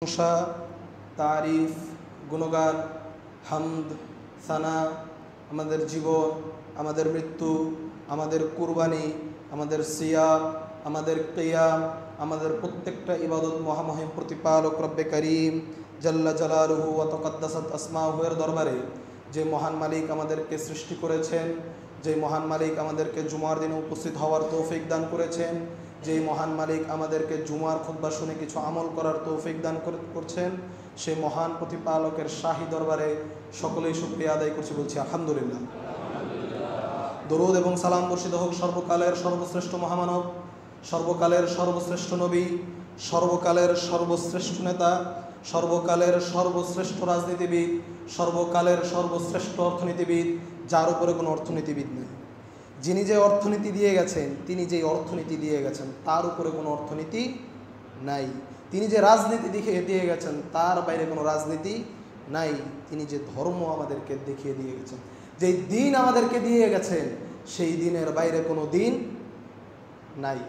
প্রশংসা, তারিফ, গুণগান, হামদ, সানা আমাদের জীবন, আমাদের মৃত্যু, আমাদের কুরবানি, আমাদের সিয়াম, আমাদের কিয়াম, আমাদের প্রত্যেকটা ইবাদত মহামহিম প্রতিপালক রব্বে করিম জাল্লা জালালুহু ওয়া তাকাদ্দাসাত আসমাউহু এর দরবারে। যে মহান মালিক আমাদেরকে সৃষ্টি করেছেন, যে মহান মালিক আমাদেরকে জুমার দিনে উপস্থিত হওয়ার তৌফিক দান করেছেন, যে মহান মালিক আমাদেরকে জুমার খুতবা শুনে কিছু আমল করার তৌফিক দান করছেন, সেই মহান প্রতিপালকের শাহী দরবারে সকলেই শুকরিয়া আদায় করছি, বলছি আলহামদুলিল্লাহ। দরুদ এবং সালাম বর্ষিত হোক সর্বকালের সর্বশ্রেষ্ঠ মহামানব, সর্বকালের সর্বশ্রেষ্ঠ নবী, সর্বকালের সর্বশ্রেষ্ঠ নেতা, সর্বকালের সর্বশ্রেষ্ঠ রাজনীতিবিদ, সর্বকালের সর্বশ্রেষ্ঠ অর্থনীতিবিদ, যার উপরে কোনো অর্থনীতিবিদ নেই। যিনি যে অর্থনীতি দিয়ে গেছেন, তিনি যেই অর্থনীতি দিয়ে গেছেন তার উপরে কোনো অর্থনীতি নাই। তিনি যে রাজনীতি দিয়ে গেছেন তার বাইরে কোনো রাজনীতি নাই। তিনি যে ধর্ম আমাদেরকে দেখিয়ে দিয়ে গেছেন, যেই দিন আমাদেরকে দিয়ে গেছেন, সেই দিনের বাইরে কোনো দিন নাই।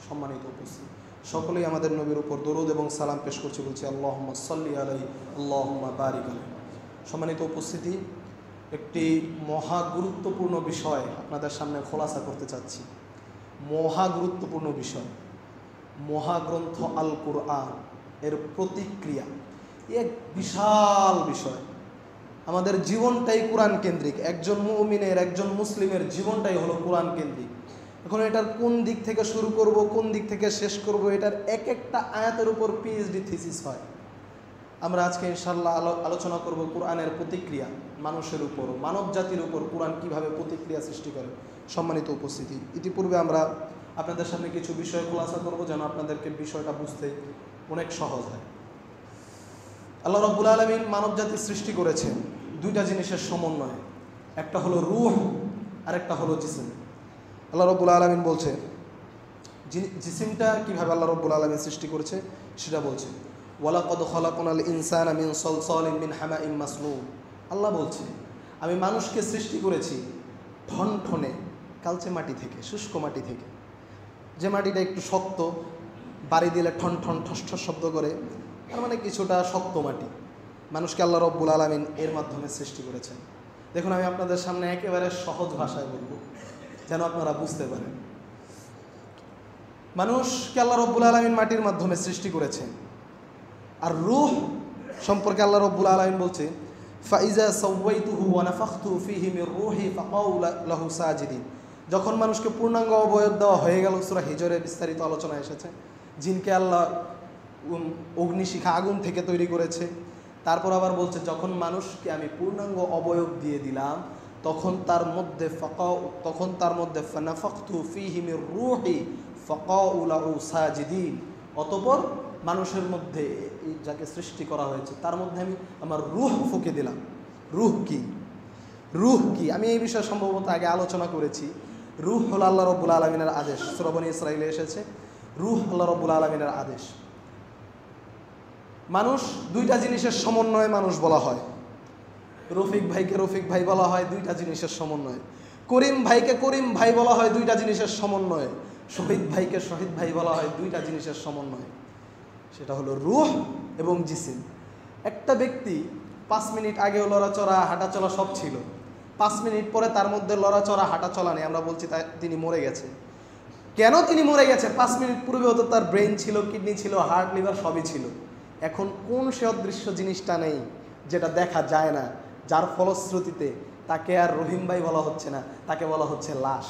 সম্মানিত উপস্থিত সকলেই আমাদের নবীর উপর দরুদ এবং সালাম পেশ করছি, বলছি আল্লাহুম্মা সাল্লি আলাইহি আল্লাহুম্মা বারিক আলাইহি। সম্মানিত উপস্থিতি, একটি মহা গুরুত্বপূর্ণ বিষয় আপনাদের সামনে খোলাসা করতে চাচ্ছি। মহা গুরুত্বপূর্ণ বিষয়, মহাগ্রন্থ আল কুরআন এর প্রতিক্রিয়া। এক বিশাল বিষয়। আমাদের জীবনটাই কোরআন কেন্দ্রিক। একজন মুমিনের, একজন মুসলিমের জীবনটাই হলো কোরআন কেন্দ্রিক। এখন এটার কোন দিক থেকে শুরু করব, কোন দিক থেকে শেষ করব, এটার এক একটা আয়াতের উপর পিএইচডি থিসিস হয়। আমরা আজকে ইনশাআল্লাহ আলোচনা করব কোরআনের প্রতিক্রিয়া, মানুষের উপর, মানব জাতির উপর কোরআন কিভাবে প্রতিক্রিয়া সৃষ্টি করে। সম্মানিত উপস্থিতি, ইতিপূর্বে আমরা আপনাদের সামনে কিছু বিষয় খোলাসা করব যেন আপনাদেরকে বিষয়টা বুঝতে অনেক সহজ হয়। আল্লাহ রাব্বুল আলামিন মানব জাতির সৃষ্টি করেছেন দুইটা জিনিসের সমন্বয়ে, একটা হলো রূহ আর একটা হলো জিসিম। আল্লাহ রাব্বুল আলামিন বলছে, জিসিমটা কিভাবে আল্লাহ রাব্বুল আলামিন সৃষ্টি করেছে সেটা বলছে, ওয়ালাকাদ খালাকনাল ইনসানা মিন সলসলিন মিন হামাইম মাসনুন। আল্লাহ বলছে, আমি মানুষকে সৃষ্টি করেছি ঠনঠনে কালচে মাটি থেকে, শুষ্ক মাটি থেকে। যে মাটিটা একটু শক্ত, বাড়ি দিলে ঠন ঠন ঠস ঠস শব্দ করে, তার মানে কিছুটা শক্ত মাটি। মানুষকে আল্লাহ রাব্বুল আলামিন এর মাধ্যমে সৃষ্টি করেছেন। দেখুন, আমি আপনাদের সামনে একেবারে সহজ ভাষায় বলবো যেন আপনারা বুঝতে পারেন। মানুষকে আল্লাহ রাব্বুল আলামিন মাটির মাধ্যমে সৃষ্টি করেছেন। আর রূহ সম্পর্কে আল্লাহ রাব্বুল আলামিন বলছে, ফাইজা সাওয়াইতুহু ওয়া নাফাখতু ফীহি মির রূহি ফাকাউ লাহু সাজিদিন। যখন মানুষকে পূর্ণাঙ্গ অবয়ব দেওয়া হয়ে গেল, সূরা হিজরের বিস্তারিত আলোচনা এসেছে। জিনকে আল্লাহ অগ্নিশিখা আগুন থেকে তৈরি করেছে। তারপর আবার বলছে, যখন মানুষকে আমি পূর্ণাঙ্গ অবয়ব দিয়ে দিলাম, তখন তার মধ্যে ফানাফাখতু ফীহি মির রূহি ফাকাউ লাহু সাজিদিন। অতঃপর মানুষের মধ্যে যাকে সৃষ্টি করা হয়েছে তার মধ্যে আমি আমার রূহ ফুঁকে দিলাম। রূহ কি? রূহ কি? আমি এই বিষয়ে সম্ভবত আগে আলোচনা করেছি। রূহ হলো আল্লাহ রাব্বুল আলামিনের আদেশ। সূরা বনী ইসরাঈলে এসেছে, রূহ আল্লাহ রাব্বুল আলামিনের আদেশ। মানুষ দুইটা জিনিসের সমন্বয়ে মানুষ বলা হয়। রফিক ভাইকে রফিক ভাই বলা হয় দুইটা জিনিসের সমন্বয়ে। করিম ভাইকে করিম ভাই বলা হয় দুইটা জিনিসের সমন্বয়ে। শহীদ ভাইকে শহীদ ভাই বলা হয় দুইটা জিনিসের সমন্বয়ে। সেটা হলো রূহ এবং জিসিম। একটা ব্যক্তি 5 মিনিট আগেও লড়াচড়া হাঁটাচলা সব ছিল, 5 মিনিট পরে তার মধ্যে লড়াচড়া হাঁটাচলা নেই, আমরা বলছি তিনি মরে গেছে। কেন তিনি মরে গেছে? 5 মিনিট পূর্বেও তো তার ব্রেন ছিল, কিডনি ছিল, হার্ট, লিভার সবই ছিল। এখন কোন সে অদৃশ্য জিনিসটা নেই যেটা দেখা যায় না, যার ফলশ্রুতিতে তাকে আর রহিম ভাই বলা হচ্ছে না, তাকে বলা হচ্ছে লাশ।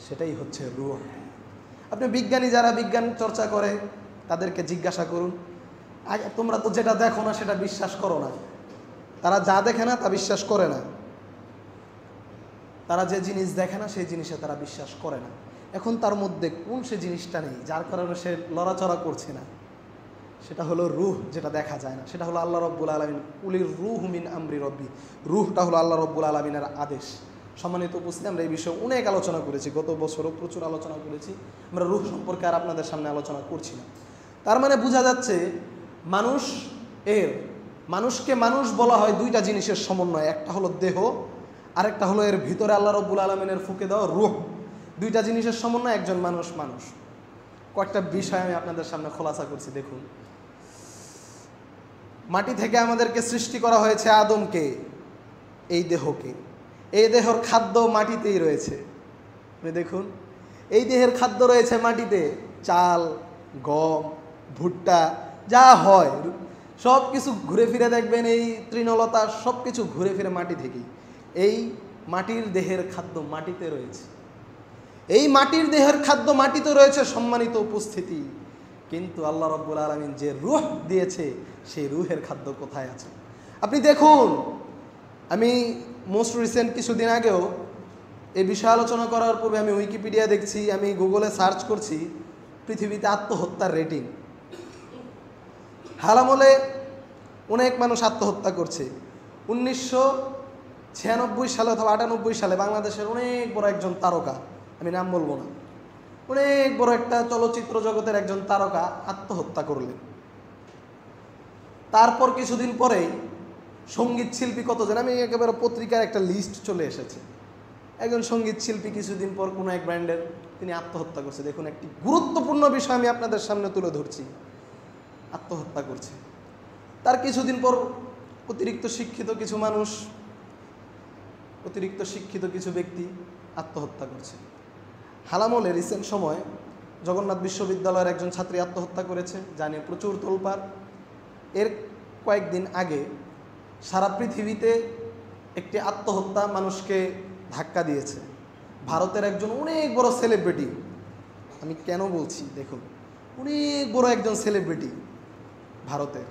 সেটাই হচ্ছে রূহ। আপনি বিজ্ঞানী যারা বিজ্ঞান চর্চা করে তাদেরকে জিজ্ঞাসা করুন, আগে তোমরা তো যেটা দেখো না সেটা বিশ্বাস করো না। তারা যা দেখে না তা বিশ্বাস করে না। তারা যে জিনিস দেখে না সেই জিনিসে তারা বিশ্বাস করে না। এখন তার মধ্যে কোন সে জিনিসটা নেই যার কারণে সে লড়াচড়া করছে না? সেটা হলো রূহ, যেটা দেখা যায় না। সেটা হলো আল্লাহ রাব্বুল আলামিন, কুলির রূহু মিন আমরি রব্বি। রূহটা হলো আল্লাহ রাব্বুল আলামিনের আদেশ। সম্মানিত উপস্থিতি, আমরা এই বিষয়ে অনেক আলোচনা করেছি, গত বছরও প্রচুর আলোচনা করেছি। আমরা রূহ সম্পর্কে আর আপনাদের সামনে আলোচনা করছি না। তার মানে বোঝা যাচ্ছে মানুষকে মানুষ বলা হয় দুইটা জিনিসের সমন্বয়। একটা হলো দেহ, আরেকটা হলো এর ভিতরে আল্লাহ রাব্বুল আলামিনের ফুঁকে দেওয়া রূহ। দুইটা জিনিসের সমন্বয় একজন মানুষ। কয়েকটা বিষয় আমি আপনাদের সামনে খোলাসা করছি। দেখুন, মাটি থেকে আমাদেরকে সৃষ্টি করা হয়েছে আদমকে, এই দেহকে। এই দেহর খাদ্য মাটিতেই রয়েছে। আপনি দেখুন, এই দেহের খাদ্য রয়েছে মাটিতে। চাল, গম, ভুট্টা, যা হয় সব কিছু ঘুরে ফিরে দেখবেন, এই তৃণলতা সব কিছু ঘুরে ফিরে মাটি থেকেই। এই মাটির দেহের খাদ্য মাটিতে রয়েছে। এই মাটির দেহের খাদ্য মাটিতে রয়েছে, সম্মানিত উপস্থিতি। কিন্তু আল্লাহ রাব্বুল আলামিন যে রূহ দিয়েছে, সেই রূহের খাদ্য কোথায় আছে? আপনি দেখুন, আমি মোস্ট রিসেন্ট কিছুদিন আগেও এই বিষয়ে আলোচনা করার পূর্বে আমি উইকিপিডিয়া দেখছি, আমি গুগলে সার্চ করছি পৃথিবীতে আত্মহত্যার রেটিং। হালামলে অনেক মানুষ আত্মহত্যা করছে। 1996 সালে অথবা 98 সালে বাংলাদেশের অনেক বড় একজন তারকা, আমি নাম বলবো না, অনেক বড় একটা চলচ্চিত্র জগতের একজন তারকা আত্মহত্যা করলেন। তারপর কিছুদিন পরেই সঙ্গীত শিল্পী কতজন, আমি একেবারে পত্রিকার একটা লিস্ট চলে এসেছে, একজন সঙ্গীত শিল্পী কিছুদিন পর কোনো এক ব্র্যান্ডের তিনি আত্মহত্যা করছে। দেখুন, একটি গুরুত্বপূর্ণ বিষয় আমি আপনাদের সামনে তুলে ধরছি, আত্মহত্যা করছে। তার কিছুদিন পর অতিরিক্ত শিক্ষিত কিছু ব্যক্তি আত্মহত্যা করছে। হালামলে রিসেন্ট সময় জগন্নাথ বিশ্ববিদ্যালয়ের একজন ছাত্রী আত্মহত্যা করেছে, জানিয়ে প্রচুর তোলপাড়। এর কয়েকদিন আগে সারা পৃথিবীতে একটি আত্মহত্যা মানুষকে ধাক্কা দিয়েছে। ভারতের একজন অনেক বড় সেলিব্রিটি, আমি কেন বলছি দেখুন, অনেক বড় একজন সেলিব্রিটি ভারতের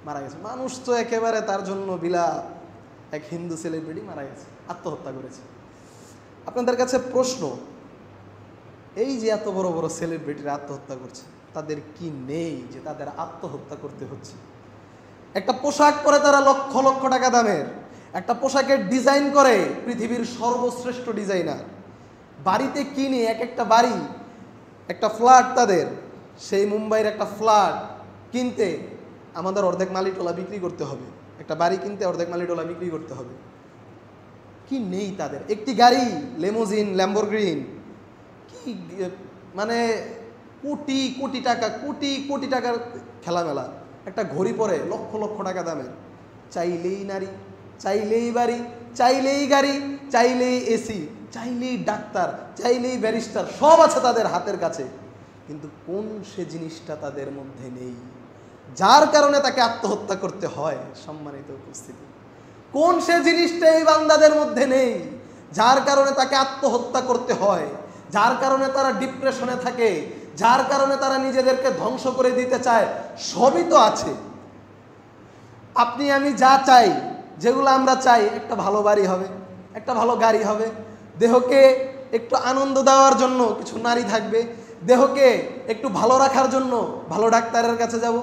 মারা গেছে। মানুষ তো একেবারে তার জন্য বিলাপ, এক হিন্দু সেলিব্রিটি মারা গেছে, আত্মহত্যা করেছে। আপনাদের কাছে প্রশ্ন, এই যে এত বড় বড় সেলিব্রিটিরা আত্মহত্যা করছে, তাদের কি নেই যে তাদের আত্মহত্যা করতে হচ্ছে? একটা পোশাক পরে তারা লক্ষ লক্ষ টাকা দামের একটা পোশাকের ডিজাইন করে পৃথিবীর সর্বশ্রেষ্ঠ ডিজাইনার। বাড়িতে কিনে এক একটা বাড়ি, একটা ফ্ল্যাট তাদের, সেই মুম্বাইয়ের একটা ফ্ল্যাট কিনতে আমাদের অর্ধেক মালিটোলা বিক্রি করতে হবে। একটা বাড়ি কিনতে অর্ধেক মালিটোলা বিক্রি করতে হবে। কি নেই তাদের? একটি গাড়ি, লেমোজিন, ল্যাম্বরগিনি, কি মানে কোটি কোটি টাকার খেলামেলা। একটা ঘড়ি পরে লক্ষ লক্ষ টাকা দামের। চাইলেই নারী, চাইলেই বাড়ি, চাইলেই গাড়ি, চাইলেই এসি, চাইলেই ডাক্তার, চাইলেই ব্যারিস্টার, সব আছে তাদের হাতের কাছে। কিন্তু কোন সে জিনিসটা তাদের মধ্যে নেই, যার কারণে তাকে আত্মহত্যা করতে হয়? সম্মানিত উপস্থিতি, কোন সে জিনিসটা এই বান্দাদের মধ্যে নেই, যার কারণে তাকে আত্মহত্যা করতে হয়, যার কারণে তারা ডিপ্রেশনে থাকে, যার কারণে তারা নিজেদেরকে ধ্বংস করে দিতে চায়? সবই তো আছে। আপনি আমি যা চাই, যেগুলো আমরা চাই, একটা ভালো বাড়ি হবে, একটা ভালো গাড়ি হবে, দেহকে একটু আনন্দ দেওয়ার জন্য কিছু নারী থাকবে, দেহকে একটু ভালো রাখার জন্য ভালো ডাক্তারের কাছে যাব,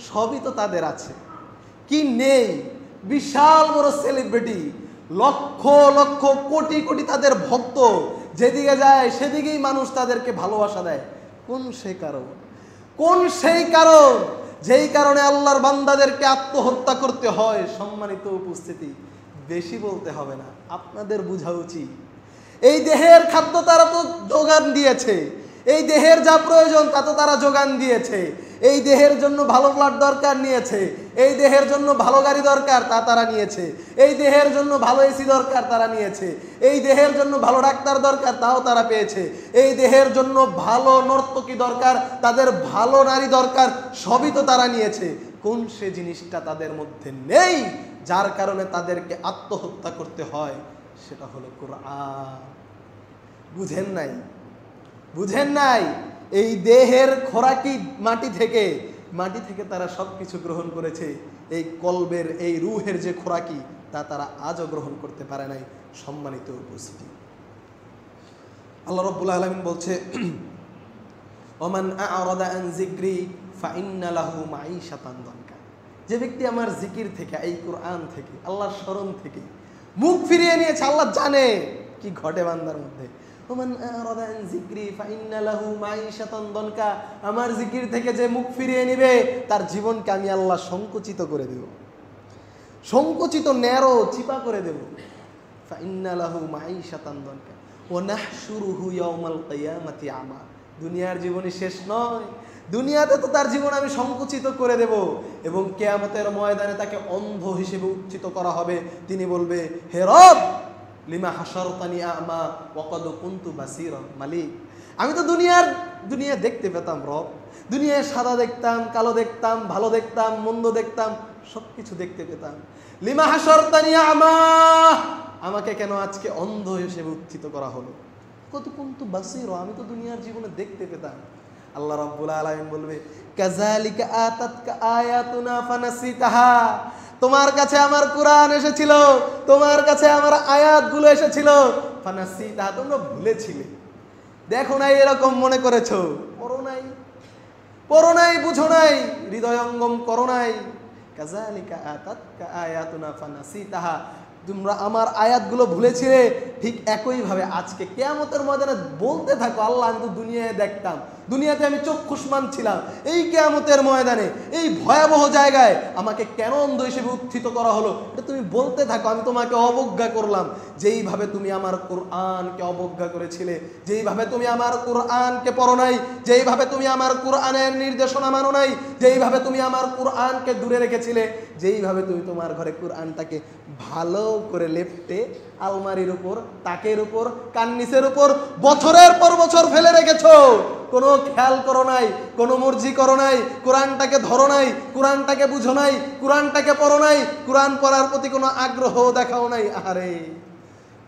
সবই তো তাদের আছে। কি নেই? বিশাল বড় সেলিব্রিটি, লক্ষ লক্ষ কোটি কোটি তাদের ভক্ত, যেদিকে যায় সেদিকেই মানুষ তাদেরকে ভালোবাসা দেয়। কোন সেই কারণ? কোন সেই কারণ যেই কারণে আল্লাহর বান্দাদেরকে আত্মহত্যা করতে হয়? সম্মানিত উপস্থিতি, বেশি বলতে হবে না, আপনাদের বোঝা উচিত। এই দেহের খাদ্য তারা তো যোগান দিয়েছে, এই দেহের যা প্রয়োজন তা তো তারা যোগান দিয়েছে। এই দেহের জন্য ভালো ফ্ল্যাট দরকার নিয়েছে, এই দেহের জন্য ভালো গাড়ি দরকার তা তারা নিয়েছে, এই দেহের জন্য ভালো এসি দরকার তারা নিয়েছে, এই দেহের জন্য ভালো ডাক্তার দরকার তাও তারা পেয়েছে, এই দেহের জন্য ভালো নর্তকী দরকার, তাদের ভালো নারী দরকার, সবই তো তারা নিয়েছে। কোন সে জিনিসটা তাদের মধ্যে নেই, যার কারণে তাদেরকে আত্মহত্যা করতে হয়? সেটা হলো কোরআন। বুঝেন নাই? বুঝেন নাই? এই দেহের খোরাকি মাটি থেকে তারা সব কিছু গ্রহণ করেছে। এই কলবের, এই রূহের যে খোরাকি, তা তারা আজও গ্রহণ করতে পারে নাই। সম্মানিত উপস্থিতি, আল্লাহ রাব্বুল আলামিন বলছে, ওমান আ'রাদা আন যিকরি ফাইন্না লাহু মাঈশাতান দানকা। যে ব্যক্তি আমার জিকির থেকে, এই কোরআন থেকে, আল্লাহর স্মরণ থেকে মুখ ফিরিয়ে নিয়েছে, আল্লাহ জানে কি ঘটে বান্দার মধ্যে। ওমান আ'রাদা আন যিকরি ফাইন্না লাহু মাঈশাতান দানকা। আমার জিকির থেকে যে মুখ ফিরিয়ে নেবে, তার জীবনকে আমি আল্লাহ সংকুচিত করে দেব, সংকুচিত, ন্যারো, চিপা করে দেব। ফাইন্না লাহু মাঈশাতান দানকা ওয়া নাহশুরুহু ইয়াওমাল কিয়ামাতি আমা। দুনিয়ার জীবনে শেষ নয়, দুনিয়াতে তো তার জীবন আমি সংকুচিত করে দেব এবং কিয়ামতের ময়দানে তাকে অন্ধ হিসেবে উত্থিত করা হবে। তিনি বলবে, হে রব, লিমা হাশারতানি আমা ওয়া ক্বাদ কুনতু বাসীরা। মালিক, আমি তো দুনিয়া দেখতে পেতাম রব, দুনিয়ায় সাদা দেখতাম, কালো দেখতাম, ভালো দেখতাম, মন্দ দেখতাম, সবকিছু দেখতে পেতাম। লিমা হাশারতানি আমা, আমাকে কেন আজকে অন্ধ হিসেবে উত্থিত করা হলো? কত কুনতু বাসীরা, আমি তো দুনিয়ার জীবনে দেখতে পেতাম। আল্লাহ রাব্বুল আলামিন বলবে, কাযালিকা আতাতকা আয়াতুনা ফানাসিতাহা, তোমার কাছে আমার কোরআন এসেছিল, তোমার কাছে আমার আয়াতগুলো এসেছিল, ফানাসিতাহা, তোমরা ভুলেছিলে, দেখো নাই, এরকম মনে করেছো, পড়ো নাই, বুঝো নাই, হৃদয়ঙ্গম করো নাই। কাযালিকা আতাতকা আয়াতুনা ফানাসিতাহা, তোমরা আমার আয়াতগুলো ভুলেছিলে। ঠিক একইভাবে আজকে কিয়ামতের ময়দানে বলতে থাকো, আল্লাহ আমি তো দুনিয়ায় দেখতাম, দুনিয়াতে আমি চক্ষুষ্মান ছিলাম, এই কিয়ামতের ময়দানে এই ভয়াবহ জায়গায় আমাকে কেন অন্ধ হিসেবে উত্থিত করা হলো? এটা তুমি বলতে থাকো, আমি তোমাকে অবজ্ঞা করলাম। যেইভাবে তুমি আমার কোরআনকে অবজ্ঞা করেছিলে, যেইভাবে তুমি আমার কোরআনকে পড়ো নাই, যেইভাবে তুমি আমার কোরআনের নির্দেশনা মানো নাই, যেইভাবে তুমি আমার কোরআনকে দূরে রেখেছিলে, যেইভাবে তুমি তোমার ঘরে কোরআনটাকে ভালো করে লেপটে আলমারির উপর, তাকের উপর, কান্নিসের উপর বছরের পর বছর ফেলে রেখেছো, কোনো খেয়াল করো নাই, কোনো মর্জি করো নাই, কোরআনটাকে ধরো নাই, কোরআনটাকে বুঝো নাই, কোরআনটাকে পড়ো নাই, কোরআন পড়ার প্রতি কোনো আগ্রহ দেখাও নাই। আরে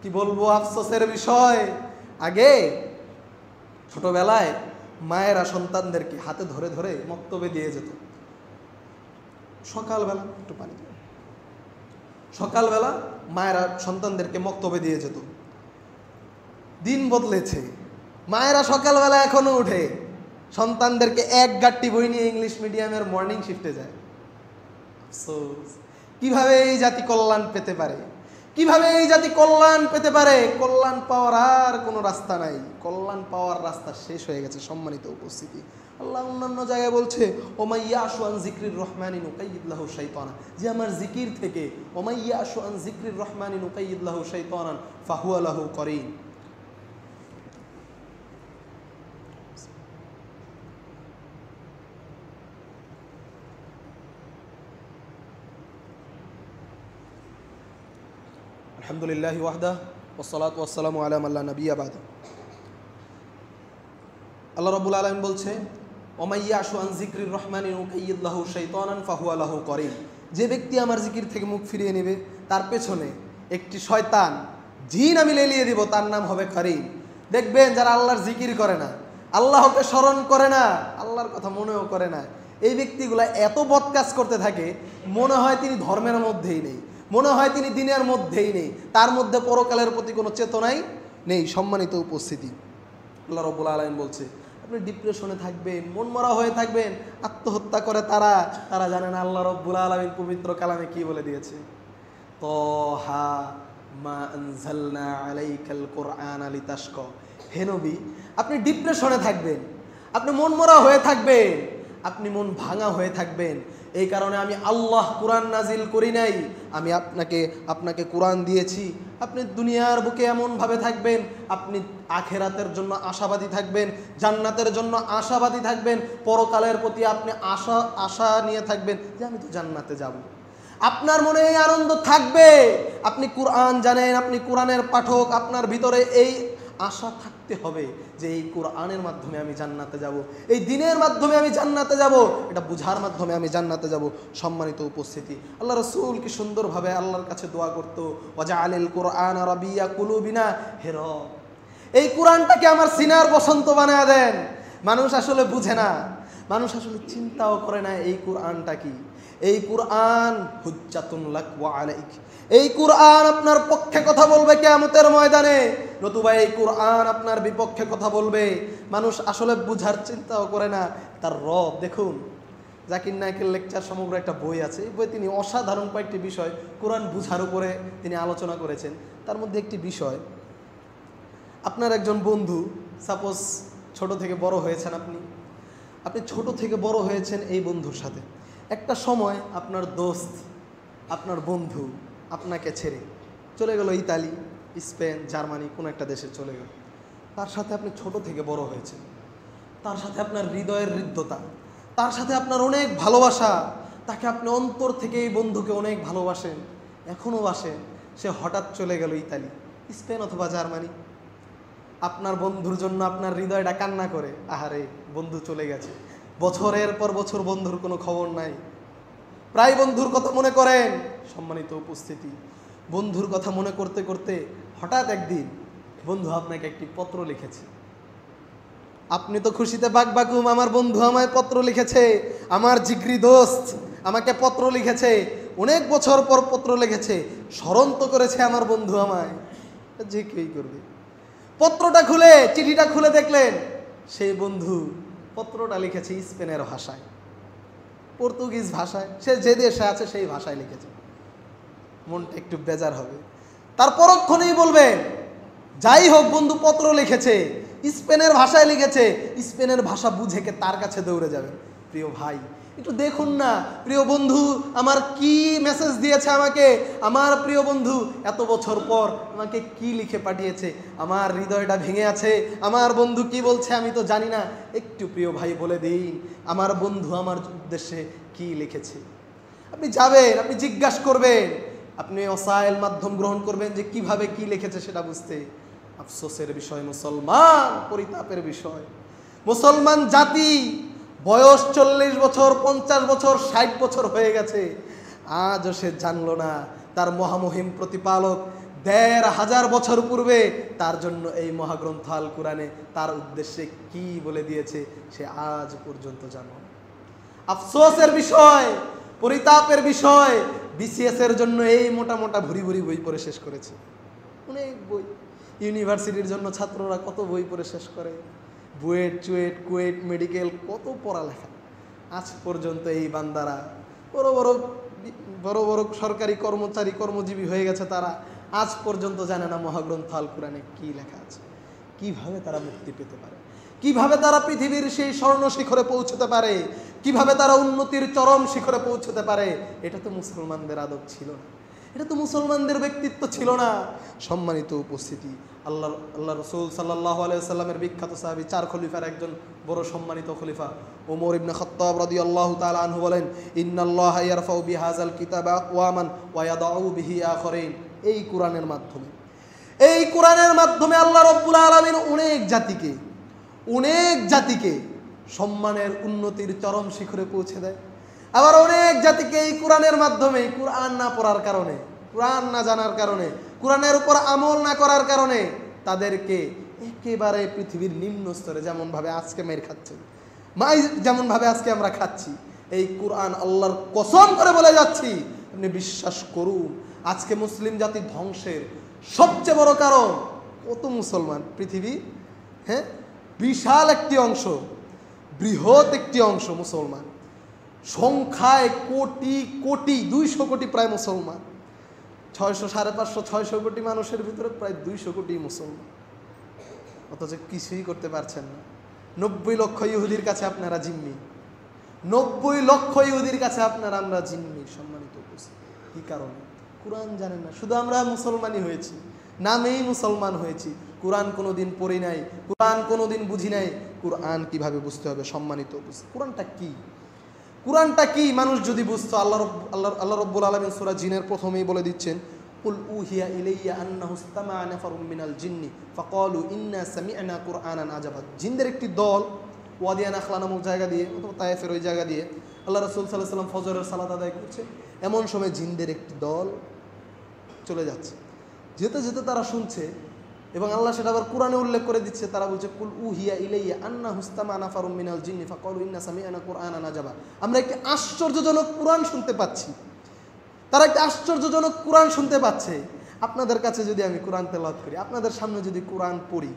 কি বলবো, আফসোসের বিষয়। আগে ছোটবেলায় মায়েরা সন্তানদেরকে হাতে ধরে ধরে মক্তবে দিয়ে যেত। সকালবেলা একটু পানি, সকালবেলা মায়েরা সন্তানদেরকে মক্তবে দিয়ে যেত। দিন বদলেছে, মায়েরা সকালবেলা এখনো উঠে সন্তানদেরকে এক গাট্টি বই নিয়ে ইংলিশ মিডিয়ামের মর্নিং শিফটে যায়। আফসোস, কিভাবে এই জাতি কল্যাণ পেতে পারে, কিভাবে এই জাতি কল্যাণ পেতে পারে? কল্যাণ পাওয়ার আর কোনো রাস্তা নাই, কল্যাণ পাওয়ার রাস্তা শেষ হয়ে গেছে। সম্মানিত উপস্থিতি, আল্লাহ অন্যান্য জায়গায় বলছে, ওমাইয়াশু আন যিকরির রহমানি নুকাইয়িদ লাহু শাইতানা, যে আমার জিকির থেকে, ওমাইয়াশু আন যিকরির রহমানি নুকাইয়িদ লাহু শাইতানান ফাহুয়া লাহু করিন। আলহামদুলিল্লাহি ওয়াহদা ওয়াসসালাতু ওয়াসসালামু আলা মান লা নাবিয়্যা বা'দা। আল্লাহ রাব্বুল আলামিন বলছে, ওমাইয়াশু আন যিকরির রহমানি নুকাইয়িদ লাহু শাইতানান ফাহুয়া লাহু করিন, যে ব্যক্তি আমার জিকির থেকে মুখ ফিরিয়ে নেবে তার পেছনে একটি শয়তান জিন আমি লেলিয়ে দিব, তার নাম হবে করিন। দেখবেন যারা আল্লাহর জিকির করে না, আল্লাহকে স্মরণ করে না, আল্লাহর কথা মনেও করে না, এই ব্যক্তিগুলা এত বদ কাজ করতে থাকে, মনে হয় তিনি ধর্মের মধ্যেই নেই, মনে হয় তিনি দিনের মধ্যেই নেই, তার মধ্যে পরকালের প্রতি কোনো চেতনাই নেই। সম্মানিত উপস্থিতি, আল্লাহ রাব্বুল আলামিন বলছে, আপনি ডিপ্রেশনে থাকবেন, মনমরা হয়ে থাকবেন, আত্মহত্যা করে তারা জানেন আল্লাহ রাব্বুল আলামিন পবিত্র কালামে কি বলে দিয়েছে, তাহা মা আনজালনা আলাইকাল কুরআনা লিতাশকা। হে নবী, আপনি ডিপ্রেশনে থাকবেন, আপনি মনমরা হয়ে থাকবেন, আপনি মন ভাঙা হয়ে থাকবেন, এই কারণে আমি আল্লাহ কোরআন নাজিল করি নাই, আমি আপনাকে কোরআন দিয়েছি। আপনি দুনিয়ার বুকে এমনভাবে থাকবেন, আপনি আখেরাতের জন্য আশাবাদী থাকবেন, জান্নাতের জন্য আশাবাদী থাকবেন, পরকালের প্রতি আপনি আশা নিয়ে থাকবেন যে আমি তো জান্নাতে যাব। আপনার মনে এই আনন্দ থাকবে, আপনি কোরআন জানেন, আপনি কোরআনের পাঠক, আপনার ভিতরে এই আশা থাকতে হবে যে এই কোরআনের মাধ্যমে আমি জান্নাতে যাব, এই দিনের মাধ্যমে আমি জান্নাতে যাব, এটা বুঝার মাধ্যমে আমি জান্নাতে যাব। সম্মানিত উপস্থিতি, আল্লাহ রাসূল কি সুন্দরভাবে আল্লাহর কাছে দোয়া করতো, ওয়াজআলিল কুরআনা রাবিয়া কুলুবিনা, হে রব এই কোরআনটাকে আমার সিনার বসন্ত বানায় দেন। মানুষ আসলে বুঝে না, মানুষ আসলে চিন্তাও করে না এই কোরআনটা কি। এই কোরআন হুজ্জাতুন লাক ওয়া আলাইক, এই কোরআন আপনার পক্ষে কথা বলবে কিয়ামতের ময়দানে, নতুবা এই কোরআন আপনার বিপক্ষে কথা বলবে। মানুষ আসলে বুঝার চিন্তাও করে না তার রব। দেখুন, জাকির নায়েকের লেকচার সমগ্র একটা বই আছে, এই বই তিনি অসাধারণ কয়েকটি বিষয় কোরআন বুঝার উপরে তিনি আলোচনা করেছেন। তার মধ্যে একটি বিষয়, আপনার একজন বন্ধু, সাপোজ ছোট থেকে বড় হয়েছেন, আপনি ছোট থেকে বড় হয়েছেন এই বন্ধুর সাথে, একটা সময় আপনার দোস্ত, আপনার বন্ধু আপনাকে ছেড়ে চলে গেল ইতালি, স্পেন, জার্মানি, কোনো একটা দেশে চলে গেল। তার সাথে আপনি ছোট থেকে বড় হয়েছেন, তার সাথে আপনার হৃদয়ের হৃদ্যতা, তার সাথে আপনার অনেক ভালোবাসা, তাকে আপনি অন্তর থেকে এই বন্ধুকে অনেক ভালোবাসেন, এখনও বাসেন, সে হঠাৎ চলে গেল ইতালি, স্পেন অথবা জার্মানি। আপনার বন্ধুর জন্য আপনার হৃদয়টা কান্না করে, আহারে বন্ধু চলে গেছে। বছরের পর বছর বন্ধুর কোনো খবর নাই, প্রায় বন্ধুর কথা মনে করেন। সম্মানিত উপস্থিতি, বন্ধুর কথা মনে করতে করতে হঠাৎ একদিন বন্ধু আপনাকে একটি পত্র লিখেছে। আপনি তো খুশিতে বাকবাকুম, আমার বন্ধু আমায় পত্র লিখেছে, আমার জিগরি দোস্ত আমাকে পত্র লিখেছে, অনেক বছর পর পত্র লিখেছে, স্মরণ তো করেছে আমার বন্ধু আমায়। যে কেউই করবে। পত্রটা খুলে, চিঠিটা খুলে দেখলেন সেই বন্ধু পত্রটা লিখেছে স্পেনের ভাষায়, পর্তুগিজ ভাষায়, সে যে দেশে আছে সেই ভাষায় লিখেছে। মনটা একটু বেজার হবে, তার পরক্ষণেই বলবেন যাই হোক বন্ধু পত্র লিখেছে, স্পেনের ভাষায় লিখেছে, স্পেনের ভাষা বুঝে কে তার কাছে দৌড়ে যাবে। প্রিয় ভাই, একটু দেখুন না প্রিয় বন্ধু আমার কি মেসেজ দিয়েছে আমাকে, আমার প্রিয় বন্ধু এত বছর পর আমাকে কি লিখে পাঠিয়েছে, আমার হৃদয়টা ভেঙে আছে, আমার বন্ধু কি বলছে আমি তো জানি না, একটু প্রিয় ভাই বলে দিন আমার বন্ধু আমার উদ্দেশ্যে কি লিখেছে। আপনি যাবেন, আপনি জিজ্ঞাসা করবেন, আপনি ওসাইল মাধ্যম গ্রহণ করবেন যে কিভাবে কি লিখেছে সেটা বুঝতে। আফসোসের বিষয় মুসলমান, পরিতাপের বিষয়, মুসলমান জাতি বয়স 40 বছর, 50 বছর, 60 বছর হয়ে গেছে, আজও সে জানলো না তার মহামহিম প্রতিপালক 1500 বছর পূর্বে তার জন্য এই মহাগ্রন্থ আল কোরআনে তার উদ্দেশ্যে কি বলে দিয়েছে, সে আজ পর্যন্ত জানো। আফসোসের বিষয়, পরিতাপের বিষয়, বিসিএস এর জন্য এই মোটা মোটা ভুরি ভুরি বই পড়ে শেষ করেছে, অনেক বই। ইউনিভার্সিটির জন্য ছাত্ররা কত বই পড়ে শেষ করে, বুয়েট, চুয়েট, কুয়েট, মেডিকেল, কত পড়ালেখা। আজ পর্যন্ত এই বান্দারা বড় বড় বড় বড় সরকারি কর্মচারী, কর্মজীবী হয়ে গেছে, তারা আজ পর্যন্ত জানে না মহাগ্রন্থ আল কোরআনে কি লেখা আছে, কিভাবে তারা মুক্তি পেতে পারে, কিভাবে তারা পৃথিবীর সেই স্বর্ণ শিখরে পৌঁছতে পারে, কিভাবে তারা উন্নতির চরম শিখরে পৌঁছতে পারে। এটা তো মুসলমানদের আদব ছিল না, এটা তো মুসলমানদের ব্যক্তিত্ব ছিল না। সম্মানিত উপস্থিতি, আল্লাহ রসুল সাল্লাল্লাহু আলাইহি ওয়াসাল্লামের বিখ্যাত সাহাবী, 4 খলিফার একজন বড় সম্মানিত খলিফা ওমর ইবনে খাত্তাব রাদিয়াল্লাহু তাআলা আনহু বলেন, ইন্নাল্লাহা ইয়ারফাউ বিহাযাল কিতাবা আকওয়ামান ওয়া ইয়াদাউ বিহি আখারিন। এই কোরআনের মাধ্যমে, এই কোরআনের মাধ্যমে আল্লাহ রাব্বুল আলামিন অনেক জাতিকে সম্মানের উন্নতির চরম শিখরে পৌঁছে দেয়। আবার অনেক জাতিকে এই কোরআনের মাধ্যমে, কোরআন না পড়ার কারণে, কোরআন না জানার কারণে, কোরআনের উপর আমল না করার কারণে তাদেরকে একেবারে পৃথিবীর নিম্ন স্তরে, যেমন ভাবে আজকে মের খাচ্ছে, যেমন ভাবে আজকে আমরা খাচ্ছি, এই কোরআন আল্লাহর কসম করে বলে যাচ্ছি, আপনি বিশ্বাস করুন, আজকে মুসলিম জাতি ধ্বংসের সবচেয়ে বড় কারণ কত মুসলমান পৃথিবী, হ্যাঁ, বিশাল একটি অংশ, বৃহৎ একটি অংশ মুসলমান, সংখ্যায় কোটি কোটি, 200 কোটি প্রায় মুসলমান, 600, 550, 600 কোটি মানুষের ভিতরে প্রায় 200 কোটি মুসলমান, অথচ কিছুই করতে পারছেন না। 90 লক্ষ ইহুদির কাছে আপনারা জিম্মি, 90 লক্ষ ইহুদির কাছে আপনারা আমরা জিম্মি। সম্মানিত উপস্থিতি, কি কারণে? কোরআন জানেন না। শুধু আমরা মুসলমানই হয়েছি, নামেই মুসলমান হয়েছি, কোরআন কোনোদিন পড়ি নাই, কোরআন কোনোদিন বুঝি নাই। কোরআন কিভাবে বুঝতে হবে? সম্মানিত উপস্থিতি, কোরআনটা কি, কোরআনটা কি মানুষ যদি বুঝতো, আল্লাহ রাব্বুল আলামিন সূরা জিনের প্রথমেই বলে দিচ্ছেন, কুল উহিয়া ইলাইয়া আন্নাহু ইসতামা'a নাফারুম মিনাল জিন্নি ফাকালু ইন্না সামি'না কুরআনান আজাবা। জিনদের একটি দল ওয়াদিয়া নাখলা নামক জায়গা দিয়ে, অথবা তায়েফের ওই জায়গা দিয়ে আল্লাহ রাসূল সাল্লাল্লাহু আলাইহি ওয়াসাল্লাম ফজরের সালাত আদায় করছে, এমন সময় জিনদের একটি দল চলে যাচ্ছে, যেতে যেতে তারা শুনছে, এবং আল্লাহ সেটা আবার কোরআনে উল্লেখ করে দিচ্ছে, তারা বলছে কুল উহিয়া ইলাইয়া আন্নাহু ইসতামা'a নাফারুম মিনাল জিন্নি ফাকালু ইন্না সামি'না কুরআনান আজাবা। আমরা একটি আশ্চর্যজনক কোরআন শুনতে পাচ্ছি, তারা একটি আশ্চর্যজনক কোরআন শুনতে পাচ্ছে। আপনাদের কাছে যদি আমি কোরআন তেলাওয়াত করি, আপনাদের সামনে যদি কোরআন পড়ি,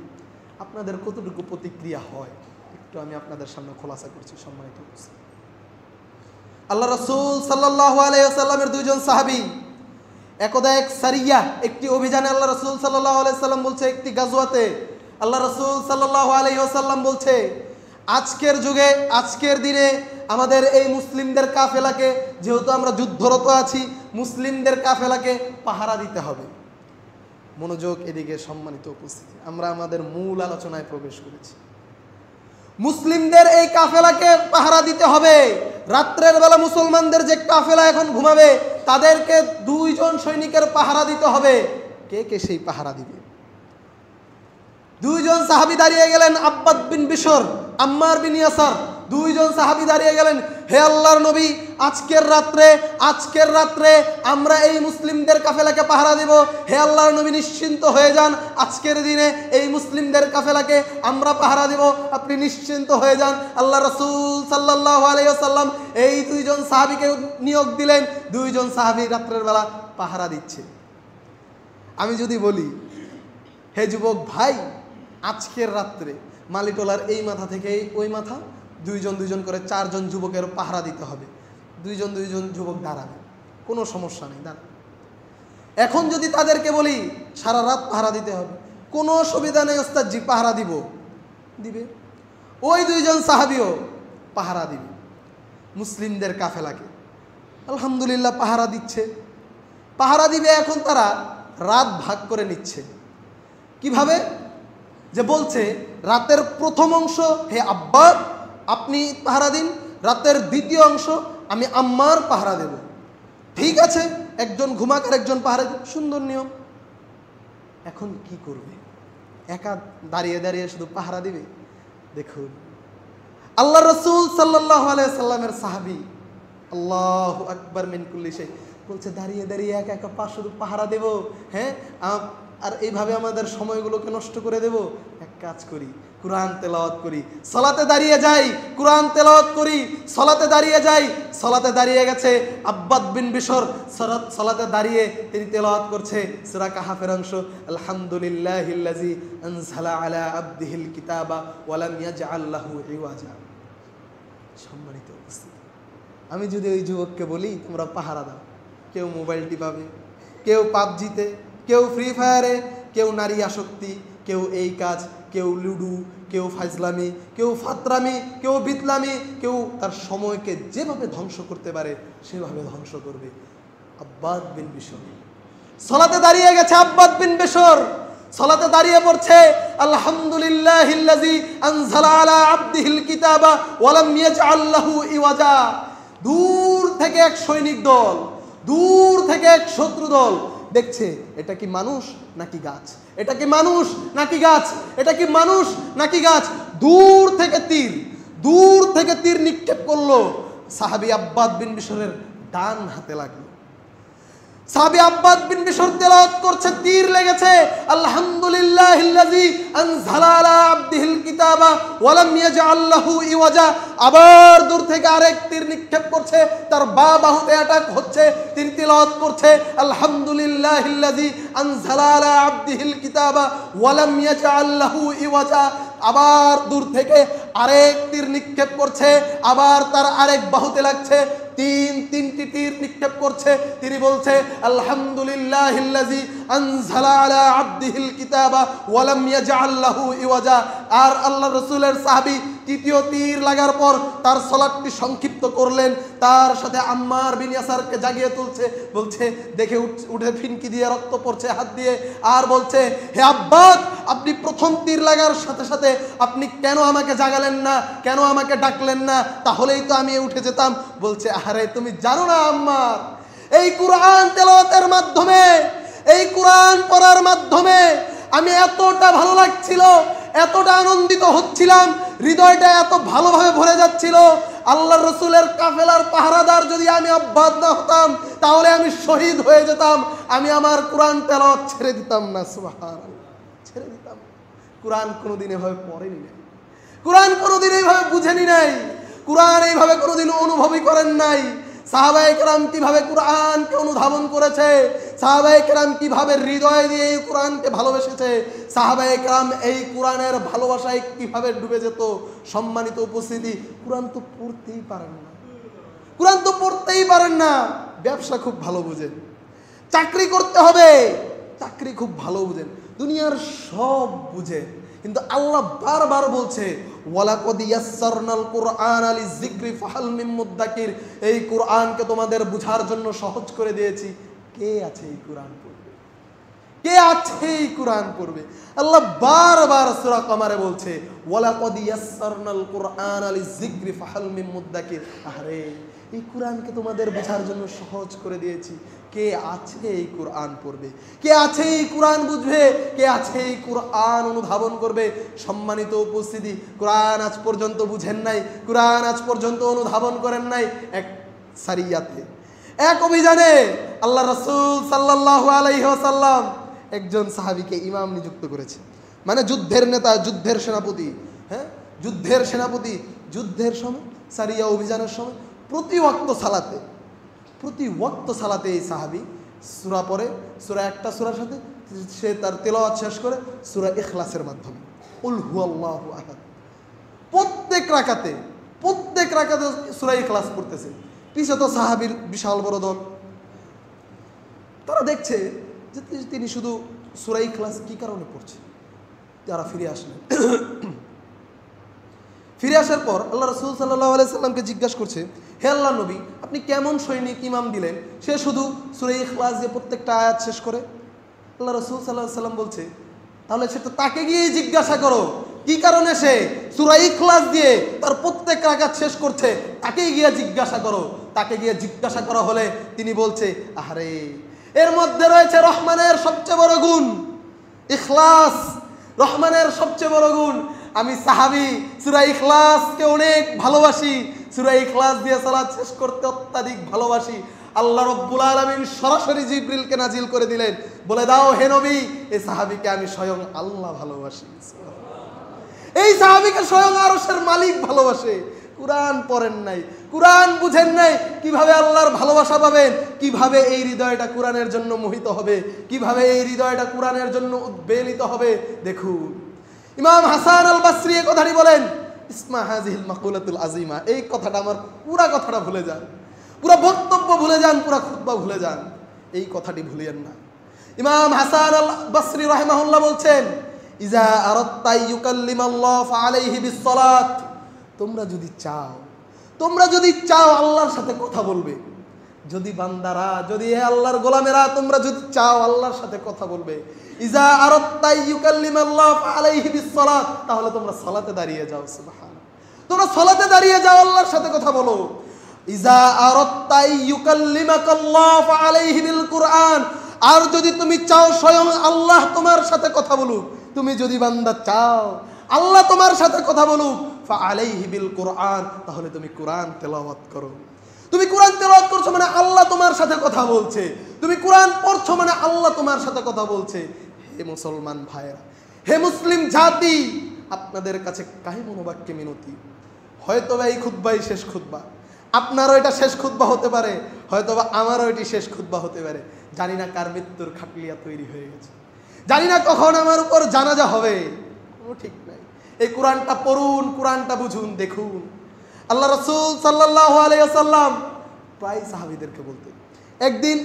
আপনাদের কতটুকু প্রতিক্রিয়া হয় একটু আমি আপনাদের সামনে খোলাসা করছি। সম্মানিত আল্লাহ রাসূল সাল্লাল্লাহু আলাইহি ওয়াসাল্লামের 2 জন সাহাবী একদা এক সারিয়া, একটি অভিযানে আল্লাহ রাসূল সাল্লাল্লাহু আলাইহি ওয়াসাল্লাম বলছে, একটি গাজওয়াতে আল্লাহ রাসূল সাল্লাল্লাহু আলাইহি ওয়াসাল্লাম বলছে, আজকের যুগে, আজকের দিনে আমাদের এই মুসলিমদের কাফেলাকে, যেহেতু আমরা যুদ্ধরত আছি, মুসলিমদের কাফেলাকে পাহারা দিতে হবে। মনোযোগ এদিকে। সম্মানিত উপস্থিতি, আমরা আমাদের মূল আলোচনায় প্রবেশ করেছি। মুসলিমদের এই কাফেলাকে পাহারা দিতে হবে। রাত্রের বেলা মুসলমানদের যে কাফেলা এখন ঘুমাবে তাদেরকে 2 জন সৈনিকের পাহারা দিতে হবে। কে কে সেই পাহারা দিবে? 2 জন সাহাবী দাঁড়িয়ে গেলেন, আব্বাদ বিন বিশর, আম্মার বিন ইয়াসার। 2 জন সাহাবী দাঁড়িয়ে গেলেন, হে আল্লাহর নবী, আজকের রাত্রে আমরা এই মুসলিমদের কাফেলাকে পাহারা দেব। হে আল্লাহর নবী, নিশ্চিন্ত হয়ে যান, আজকের দিনে এই মুসলিমদের কাফেলাকে আমরা পাহারা দেব, আপনি নিশ্চিন্ত হয়ে যান। আল্লাহ রাসূল সাল্লাল্লাহু আলাইহি ওয়াসাল্লাম এই 2 জন সাহাবীকে নিয়োগ দিলেন। 2 জন সাহাবী রাত্রের বেলা পাহারা দিচ্ছে। আমি যদি বলি, হে যুবক ভাই, আজকের রাত্রে মালিটোলার এই মাথা থেকে ওই মাথা 2 জন করে 4 জন যুবকের পাহারা দিতে হবে। 2 জন যুবক দাঁড়াবে, কোনো সমস্যা নেই, দাঁড়াবে। এখন যদি তাদেরকে বলি সারা রাত পাহারা দিতে হবে, কোনো অসুবিধা নেই ওস্তাদজি, পাহারা দিবে। ওই 2 জন সাহাবীও পাহারা দিবে মুসলিমদের কাফেলাকে। আলহামদুলিল্লাহ পাহারা দিবে। এখন তারা রাত ভাগ করে নিচ্ছে। কিভাবে? যে বলছে রাতের প্রথম অংশ হে আব্বাস আপনি পাহারা দিন, রাতের দ্বিতীয় অংশ আমি আম্মার পাহারা দেব। ঠিক আছে, একজন ঘুমাক আর একজন পাহারা দিন, সুন্দর নিয়ম। এখন কি করবে? একা দাঁড়িয়ে শুধু পাহারা দিবে? দেখুন, আল্লাহ রাসূল সাল্লাল্লাহু আলাইহি সাল্লামের সাহাবী, আল্লাহু আকবার মিন কুল্লি শাই, বলছে দাঁড়িয়ে একা একা শুধু পাহারা দেব? হ্যাঁ, আর এইভাবে আমাদের সময়গুলোকে নষ্ট করে দেব? এক কাজ করি, কুরআন তেলাওয়াত করি, সালাতে দাঁড়িয়ে যাই, কুরআন তেলাওয়াত করি, সালাতে দাঁড়িয়ে গেছে আব্বাদ বিন বিশর, সালাতে দাঁড়িয়ে তিনি তেলাওয়াত করছে সূরা কাহাফের অংশ, আলহামদুলিল্লাহিল্লাযী আনজালা আলা আবদিহিল কিতাবা ওয়া লাম ইয়াজআল লাহু ইওয়াজা। সম্মানিত উপস্থিতি, আমি যদি ওই যুবককে বলি তোমরা পাহারা দাও, কেউ মোবাইল টিপাবে, কেউ পাবজিতে, কেউ ফ্রি ফায়ারে, কেউ নারী আসক্তি, কেউ এই কাজ, কেউ লুডু, কেউ ফাজলামি, কেউ ফাতরামি, কেউ বিতলামি, কেউ তার সময়কে যেভাবে ধ্বংস করতে পারে সেভাবে ধ্বংস করবে। আব্বাদ বিন বিশর সালাতে দাঁড়িয়ে গেছে, আব্বাদ বিন বিশর সালাতে দাঁড়িয়ে পড়ছে আলহামদুলিল্লাহিল্লাযী আনজালা আলা আবদিহিল কিতাবা ওয়া লাম ইয়াজআল লাহু ইওয়াজা। দূর থেকে এক সৈনিক দল, দূর থেকে এক শত্রু দল দেখছে, এটা কি মানুষ নাকি গাছ, এটা কি মানুষ নাকি গাছ, এটা কি মানুষ নাকি গাছ। দূর থেকে তীর নিক্ষেপ করলো, সাহাবী আব্বাদ বিন বিশরের ডান হাতে লাগলো। সাহাবী আব্বাদ বিন বিশর তেলাওয়াত করছে, তীর লেগেছে আলহামদুলিল্লাহিল্লাযী আনজালা আলা আবদিহিল কিতাবা ওয়া লাম ইয়াজআল লাহু ইওয়াজা। আবার দূর থেকে আরেক তীর নিক্ষেপ করছে, তার বাহুতে অ্যাটাক হচ্ছে, তিনি তেলাওয়াত করছে আলহামদুলিল্লাহিল্লাযী আনজালা আলা আবদিহিল কিতাবা ওয়া লাম ইয়াজআল লাহু ইওয়াজা। আবার দূর থেকে আরেক তীর নিক্ষেপ করছে, আবার তার আরেক বাহুতে লাগছে, তিনটি তীর নিক্ষেপ করছে। তিনি বলছে আলহামদুলিল্লাহিল্লাযী আনজালা আলা আবদিহিল কিতাবা ওয়া লাম ইয়াজআল লাহু ইওয়াজা। আর আল্লাহর রাসূলের সাহাবী তৃতীয় তীর লাগার পর তার সালাতটি সংক্ষিপ্ত করলেন, তার সাথে আম্মার বিন ইয়াসারকে জাগিয়ে তুলছে, বলছে দেখে উঠে ফিনকি দিয়ে রক্ত পড়ছে হাত দিয়ে, আর বলছে হে আব্বাস আপনি প্রথম তীর লাগার সাথে সাথে আপনি কেন আমাকে জাগালেন না, কেন আমাকে ডাকলেন না, তাহলেই তো আমি উঠে যেতাম। বলছে আরে তুমি জানো না আম্মার, এই কুরআন তেলাওয়াতের মাধ্যমে, এই কুরআন পড়ার মাধ্যমে আমি এতটা ভালো লাগছিল, এতটা আনন্দিত হচ্ছিলাম, হৃদয়টা এত ভালোভাবে ভরে যাচ্ছিল। আল্লাহর রাসূলের কাফেলার পাহারাদার যদি আমি আব্বাদ না হতাম তাহলে আমি শহীদ হয়ে যেতাম, আমি আমার কুরআন তেলাওয়াত ছেড়ে দিতাম না। সুবহানাল্লাহ, ছেড়ে দিতাম। কুরআন কোনোদিন এভাবে পড়েনি নাই, কুরআন কোনোদিন এইভাবে বুঝেনি নাই, কুরআন এইভাবে কোনোদিন অনুভবই করেন নাই। সাহাবায়ে কেরাম কিভাবে কুরআনকে অনুধাবন করেছে, সাহাবায়ে কেরাম কিভাবে হৃদয় দিয়ে এই কুরআনকে ভালোবেসেছে, সাহাবায়ে কেরাম এই কুরআনের ভালোবাসায় কিভাবে ডুবে যেত। সম্মানিত উপস্থিতি, কুরআন তো পড়তেই পারেন না, ব্যবসা খুব ভালো বুঝেন, চাকরি করতে হবে চাকরি খুব ভালো বুঝেন, দুনিয়ার সব বুঝেন, কিন্তু আল্লাহ বারবার বলছে ওয়ালাকাদ ইয়াসসারনাল কুরআনা লিযিকরি ফাহাল মিন মুদ্দাকির, এই কুরআনকে তোমাদের বুঝার জন্য সহজ করে দিয়েছি, কে আছে এই কুরআন পড়বে, কে আছে এই কোরআন পড়বে? আল্লাহ বারবার সূরা কমারে বলছে ওয়ালাকাদ ইয়াসসারনাল কুরআনা লিযিকরি ফাহাল মিন মুদ্দাকির। আরে এই কোরআনকে তোমাদের বোঝার জন্য সহজ করে দিয়েছি। কে আছে এই কোরআন পড়বে? কে আছে এই কোরআন বুঝবে? কে আছে এই কোরআন অনুধাবন করবে? সম্মানিত উপস্থিতি, কোরআন আজ পর্যন্ত বুঝেন নাই, কোরআন আজ পর্যন্ত অনুধাবন করেন নাই। এক সারিয়াতে, এক অভিযানে আল্লাহ রাসূল সাল্লাল্লাহু আলাইহি ওয়াসাল্লাম একজন সাহাবীকে ইমাম নিযুক্ত করেছে, মানে যুদ্ধের নেতা, যুদ্ধের সেনাপতি। হ্যাঁ, যুদ্ধের সেনাপতি। যুদ্ধের সময়, সারিয়া অভিযানের সময় প্রতি ওয়াক্ত সালাতে এই সাহাবী সূরা পড়ে। সূরা একটা সূরার সাথে সে তার তেলাওয়াত শেষ করে সূরা ইখলাসের মাধ্যমে কুল হুয়াল্লাহু আহাদ। প্রত্যেক রাকাতে সূরা ইখলাস পড়তেছে। পিছে তো সাহাবীর বিশাল বড় দল, তারা দেখছে যে তিনি শুধু সূরা ইখলাস কি কারণে পড়ছে। তারা ফিরে আসলেন। ফিরে আসার পর আল্লাহ রাসূল সাল্লাল্লাহু আলাইহি সাল্লামকে জিজ্ঞাসা করছে, হে আল্লাহ নবী, আপনি কেমন সৈনিক ইমাম দিলেন, সে শুধু সূরা ইখলাস দিয়ে প্রত্যেকটা আয়াত শেষ করে? আল্লাহ রাসূল সাল্লাল্লাহু আলাইহি সাল্লাম বলছে, তাহলে সে তো তাকে গিয়ে জিজ্ঞাসা করো কি কারণে সে সূরা ইখলাস দিয়ে তার প্রত্যেক রাকাত শেষ করছে, তাকেই গিয়ে জিজ্ঞাসা করো। তাকে গিয়ে জিজ্ঞাসা করা হলে তিনি বলছে, আরে এর মধ্যে রয়েছে রহমানের সবচেয়ে বড় গুণ ইখলাস, রহমানের সবচেয়ে বড় গুণ। আমি সাহাবী সূরা ইখলাসকে অনেক ভালোবাসি, সূরা ইখলাস দিয়ে সালাত শেষ করতে অত্যাধিক ভালোবাসি। আল্লাহ রাব্বুল আলামিন সরাসরি জিবরিলকে নাজিল করে দিলেন, বলে দাও হে নবী, এই সাহাবীকে আমি স্বয়ং আল্লাহ ভালোবাসি। এই সাহাবীকে স্বয়ং আরশের মালিক ভালোবাসে। কুরআন পড়েন নাই, কুরআন বুঝেন নাই, কিভাবে আল্লাহর ভালোবাসা পাবেন? কিভাবে এই হৃদয়টা কোরআনের জন্য মোহিত হবে? কিভাবে এই হৃদয়টা কোরআনের জন্য উদ্বেলিত হবে? দেখুন, ইমাম হাসান আল বসরি এই কথাটি বলেন, ইসমা হাযিহিল মাকুলাতুল আযীমা। এই কথাটা আমার পুরা কথাটা ভুলে যান, পুরা বক্তব্য ভুলে যান, পুরা খুতবা ভুলে যান, এই কথাটি ভুলিয়েন না। ইমাম হাসান আল বসরি রাহিমাহুল্লাহ বলছেন, ইজা আরাদতা ইউকাল্লিমাল্লাহ ফাআলাইহি বিসসালাত। তোমরা যদি চাও আল্লাহর সাথে কথা বলবে, যদি বান্দারা, যদি হে আল্লাহর গোলামেরা, তোমরা যদি চাও আল্লাহর সাথে কথা বলবে, ইজা আরাদতা ইউকাল্লিমাল্লাহ ফাআলাইহি বিসসালাত, তাহলে তোমরা সালাতে দাঁড়িয়ে যাও। সুবহানাল্লাহ, তোমরা সালাতে দাঁড়িয়ে যাও, আল্লাহর সাথে কথা বলো। ইজা আরাদতা ইউকাল্লিমাকাল্লাহ ফাআলাইহি বিল কুরআন, আর যদি তুমি চাও স্বয়ং আল্লাহ তোমার সাথে কথা বলুক, তুমি যদি বান্দা চাও আল্লাহ তোমার সাথে কথা বলুক, ফাআলাইহি বিল কুরআন, তাহলে তুমি কোরআন তেলাওয়াত করো। তুমি কোরআন তেলাওয়াত করছো মানে আল্লাহ তোমার সাথে কথা বলছে। তুমি কোরআন পড়ছো মানে আল্লাহ তোমার সাথে কথা বলছে। হে মুসলমান ভাইরা, হে মুসলিম জাতি, আপনাদের কাছে কাহি মনোবাক্যে মিনতি। হয়তোবা এই খুতবাই শেষ খুতবা, আপনারও এটা শেষ খুতবা হতে পারে, হয়তোবা আমারও এটি শেষ খুতবা হতে পারে। জানি না কার মৃত্যুর খাটলিয়া তৈরি হয়ে গেছে, জানি না কখন আমার উপর জানাজা হবে, কোনো ঠিক নাই। এই কোরআনটা পড়ুন, কোরআনটা বুঝুন। দেখুন, আল্লাহ রাসূল সাল্লাল্লাহু আলাইহি ওয়াসাল্লাম প্রায় সাহাবীদেরকে বলতেন। একদিন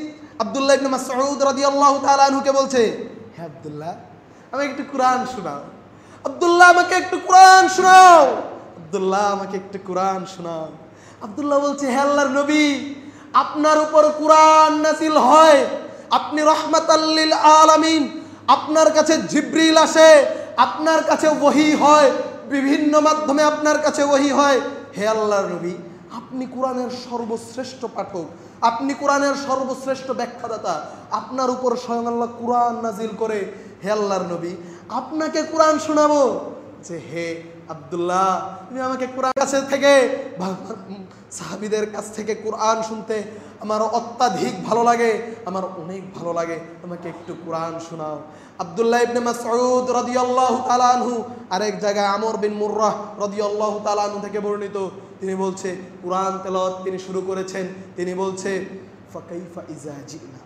আব্দুল্লাহ ইবনে মাসউদ রাদিয়াল্লাহু তাআলা আনহুকে বলছে, হে আব্দুল্লাহ, আমাকে একটু কোরআন শোনাও। আব্দুল্লাহ, আমাকে একটু কোরআন শোনাও। আব্দুল্লাহ, আমাকে একটু কোরআন শোনাও। আব্দুল্লাহ বলছে, হে আল্লাহর নবী, আপনার উপর কোরআন নাযিল হয়, আপনি রাহমাতাল লিল আলামিন, আপনার কাছে জিবরিল আসে, আপনার কাছে ওহী হয়, বিভিন্ন মাধ্যমে আপনার কাছে ওহী হয়। হে আল্লাহর নবী, আপনি কোরআনের সর্বশ্রেষ্ঠ পাঠক, আপনি কোরআনের সর্বশ্রেষ্ঠ ব্যাখ্যাদাতা, আপনার উপর স্বয়ং আল্লাহ কোরআন নাজিল করে। হে আল্লাহর নবী, আপনাকে কোরআন শোনাবো। যে হে আব্দুল্লাহ, তুমি আমাকে কোরআন কাছে থেকে, সাহাবীদের কাছ থেকে কোরআন শুনতে আমার অত্যাধিক ভালো লাগে, আমার অনেক ভালো লাগে, আমাকে একটু কোরআন শোনাও। আব্দুল্লাহ ইবনে মাসউদ রাদিয়াল্লাহু তাআলা আনহু আরেক জায়গায় আমর বিন মুররাহ রাদিয়াল্লাহু তাআলা আনহু থেকে বর্ণিত, তিনি বলছে কোরআন তেলাওয়াত তিনি শুরু করেছেন, তিনি বলছে ফাকাইফা ইজা জিনা।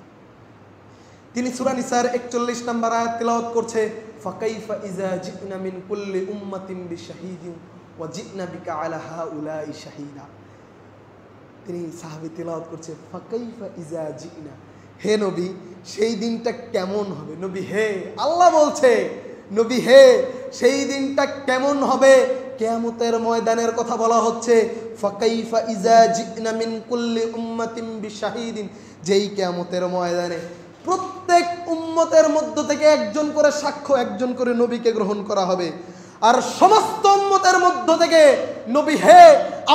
তিনি সূরা নিসার 41 নম্বর আয়াত তেলাওয়াত করছে, ফাকাইফা ইজা জিনা মিন কুল্লি উম্মাতিন বিশাহিদিন ওয়া জিনা বিকা আলা হাউলাই শাহিদা। তিনি সাহাবী তেলাওয়াত করছে ফাকাইফা ইজা জিনা। হে নবী, সেই দিনটা কেমন হবে? নবী হে, আল্লাহ বলছে নবী হে, সেই দিনটা কেমন হবে? কিয়ামতের ময়দানের কথা বলা হচ্ছে। ফাকাইফা ইজা জিনা মিন কুল্লি উম্মাতিন বিশাহিদিন, যেই কিয়ামতের ময়দানে প্রত্যেক উম্মতের মধ্য থেকে একজন করে সাক্ষ্য, একজন করে নবীকে গ্রহণ করা হবে। আর সমস্ত উম্মতের মধ্য থেকে নবী হে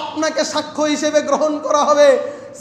আপনাকে সাক্ষ্য হিসেবে গ্রহণ করা হবে।